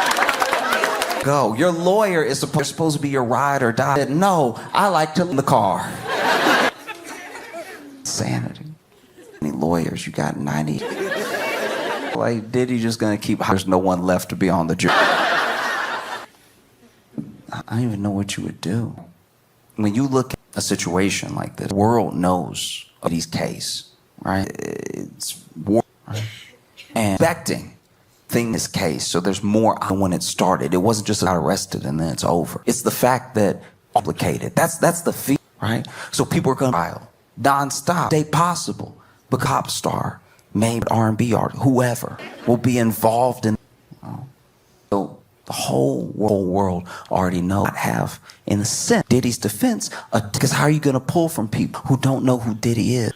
Speaker 7: Go. Your lawyer is supposed to be your ride or die. No, I like to in the car. Sanity. Any lawyers? You got 90. Like, Diddy just gonna keep? There's no one left to be on the jury. I don't even know what you would do. When you look at a situation like this, the world knows of Diddy's case, right? It's war, right? And expecting this case, so there's more when it started. It wasn't just got arrested and then it's over. It's the fact that complicated. That's the fee, right? So people are gonna trial, nonstop, stay possible, but pop star, maybe R&B artist, whoever will be involved in. So the whole world already knows. Have, in a sense, Diddy's defense, because how are you gonna pull from people who don't know who Diddy is?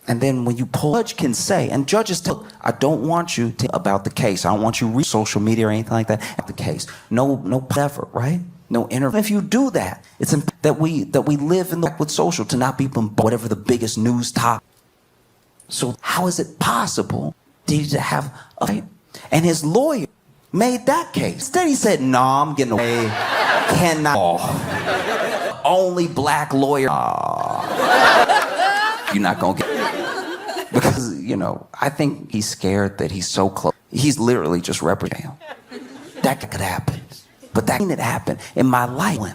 Speaker 7: And then when you pull, judge can say, and judges tell, I don't want you to about the case. I don't want you to read social media or anything like that. The case, no effort, right? No interview. If you do that, it's that we live in with social to not be whatever the biggest news topic. So how is it possible to have a fight? And his lawyer made that case. Instead, he said, "No, I'm getting away. Cannot. Only black lawyer. You're not gonna get." Because, I think he's scared that he's so close. He's literally just representing him. That could happen. But that didn't happen in my life.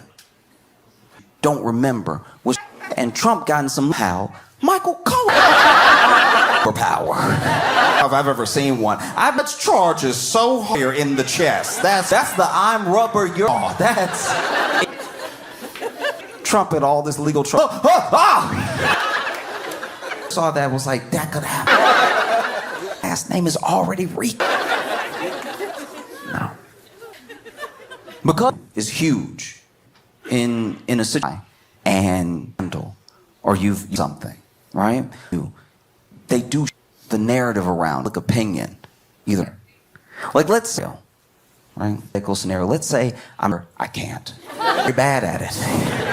Speaker 7: Don't remember. And Trump got in somehow Michael Cohen for power. If I've ever seen one. I bet charges so high in the chest. That's the I'm rubber, you're. That's Trump and all this legal trouble. Saw that, was like, that could happen. Last name is already Rico. No. Because is huge in a situation and handle or you've something, right? They do the narrative around, like opinion, either. Like, let's say, right? Ethical scenario. Let's say I can't. You're bad at it.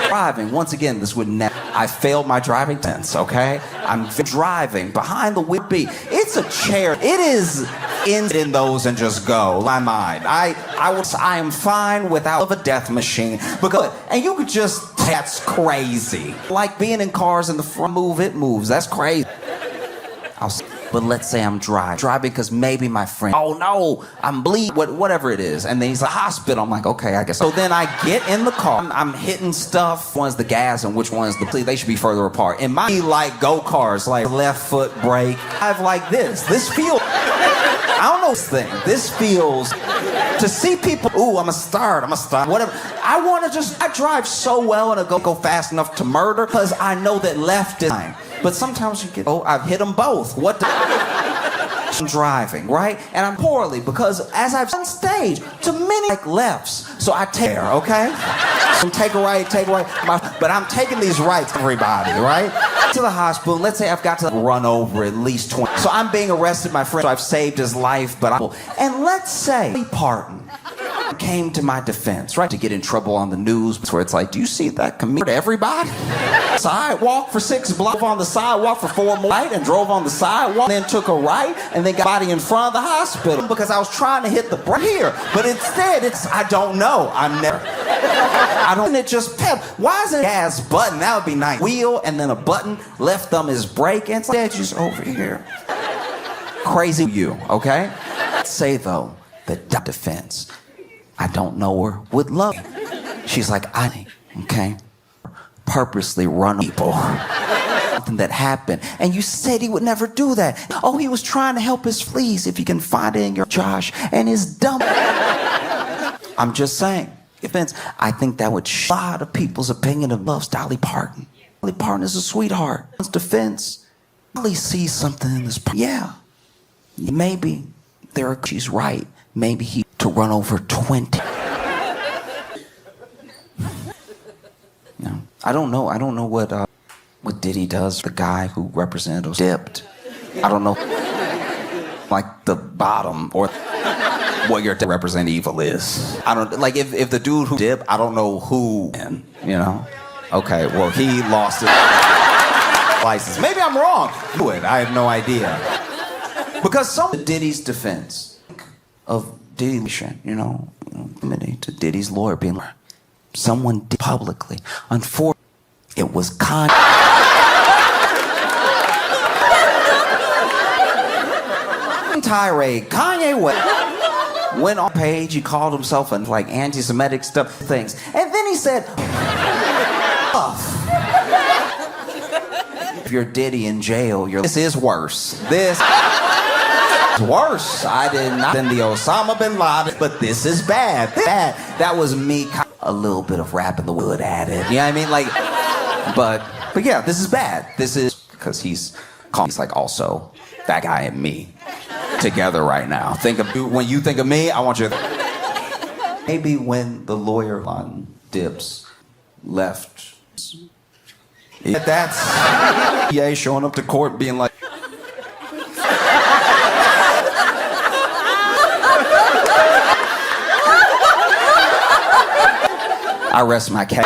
Speaker 7: Driving, once again, this would never. I failed my driving test, okay? I'm driving behind the wheel. It's a chair. It is in those and just go. My mind. I am fine without a death machine. Because and you could just. That's crazy. Like being in cars in the front, it moves. That's crazy. But let's say I'm driving because maybe my friend, oh no, I'm bleeding, whatever it is. And then he's a hospital. I'm like, okay, I guess. So then I get in the car. I'm hitting stuff. One's the gas and which one's the, they should be further apart. In my, like go-karts, like left foot brake. I've like this. This feels, I don't know this thing. This feels, to see people, ooh, I'm a start, whatever. I drive so well and I go fast enough to murder because I know that left is fine. But sometimes you get, I've hit them both. I'm driving, right? And I'm poorly because as I've on stage, to many like lefts. So I take there, okay? So take a right. But I'm taking these rights, everybody, right? To the hospital, let's say I've got to run over at least 20. So I'm being arrested, my friend, so I've saved his life, and let's say, parting. came to my defense, right? To get in trouble on the news, where it's like, do you see that comedian? Everybody? Sidewalk for 6 blocks, on the sidewalk for 4 more, right? And drove on the sidewalk, then took a right, and then got body in front of the hospital because I was trying to hit the brake here. But instead, I don't know. I don't, it just pep. Why isn't it gas button? That would be nice. Wheel, and then a button, left thumb is brake, and it's like, just over here. Crazy you, okay? Let's say, though, the defense, I don't know her, would love me. She's like, okay? Purposely run people. Something that happened. And you said he would never do that. Oh, he was trying to help his fleas, if you can find it in your Josh, and his dumb. I'm just saying, defense, I think that would a lot of people's opinion of loves Dolly Parton. Dolly Parton is a sweetheart. His defense, Dolly sees something in this. Yeah. Maybe she's right. Maybe he to run over 20. No, I don't know. I don't know what Diddy does. The guy who represented us dipped. I don't know, like the bottom or what your represent evil is. I don't like if the dude who dipped. I don't know who. You know. Okay. Well, he lost his license. Maybe I'm wrong. I have no idea. Because some of Diddy's defense of Diddy, you know, to Diddy's lawyer being like, someone did publicly. Unfortunately, it was tirade. Kanye went on page. He called himself like anti-Semitic stuff things, and then he said, "If you're Diddy in jail, this is worse. This." Worse. I did not than the Osama bin Laden, but this is bad. Bad. That was me. A little bit of rap in the wood added. You know what I mean? Like, but yeah, this is bad. This is because he's like also that guy and me together right now. Think of when you think of me. I want you. Maybe when the lawyer on Dips left. That's showing up to court being like. I rest my case.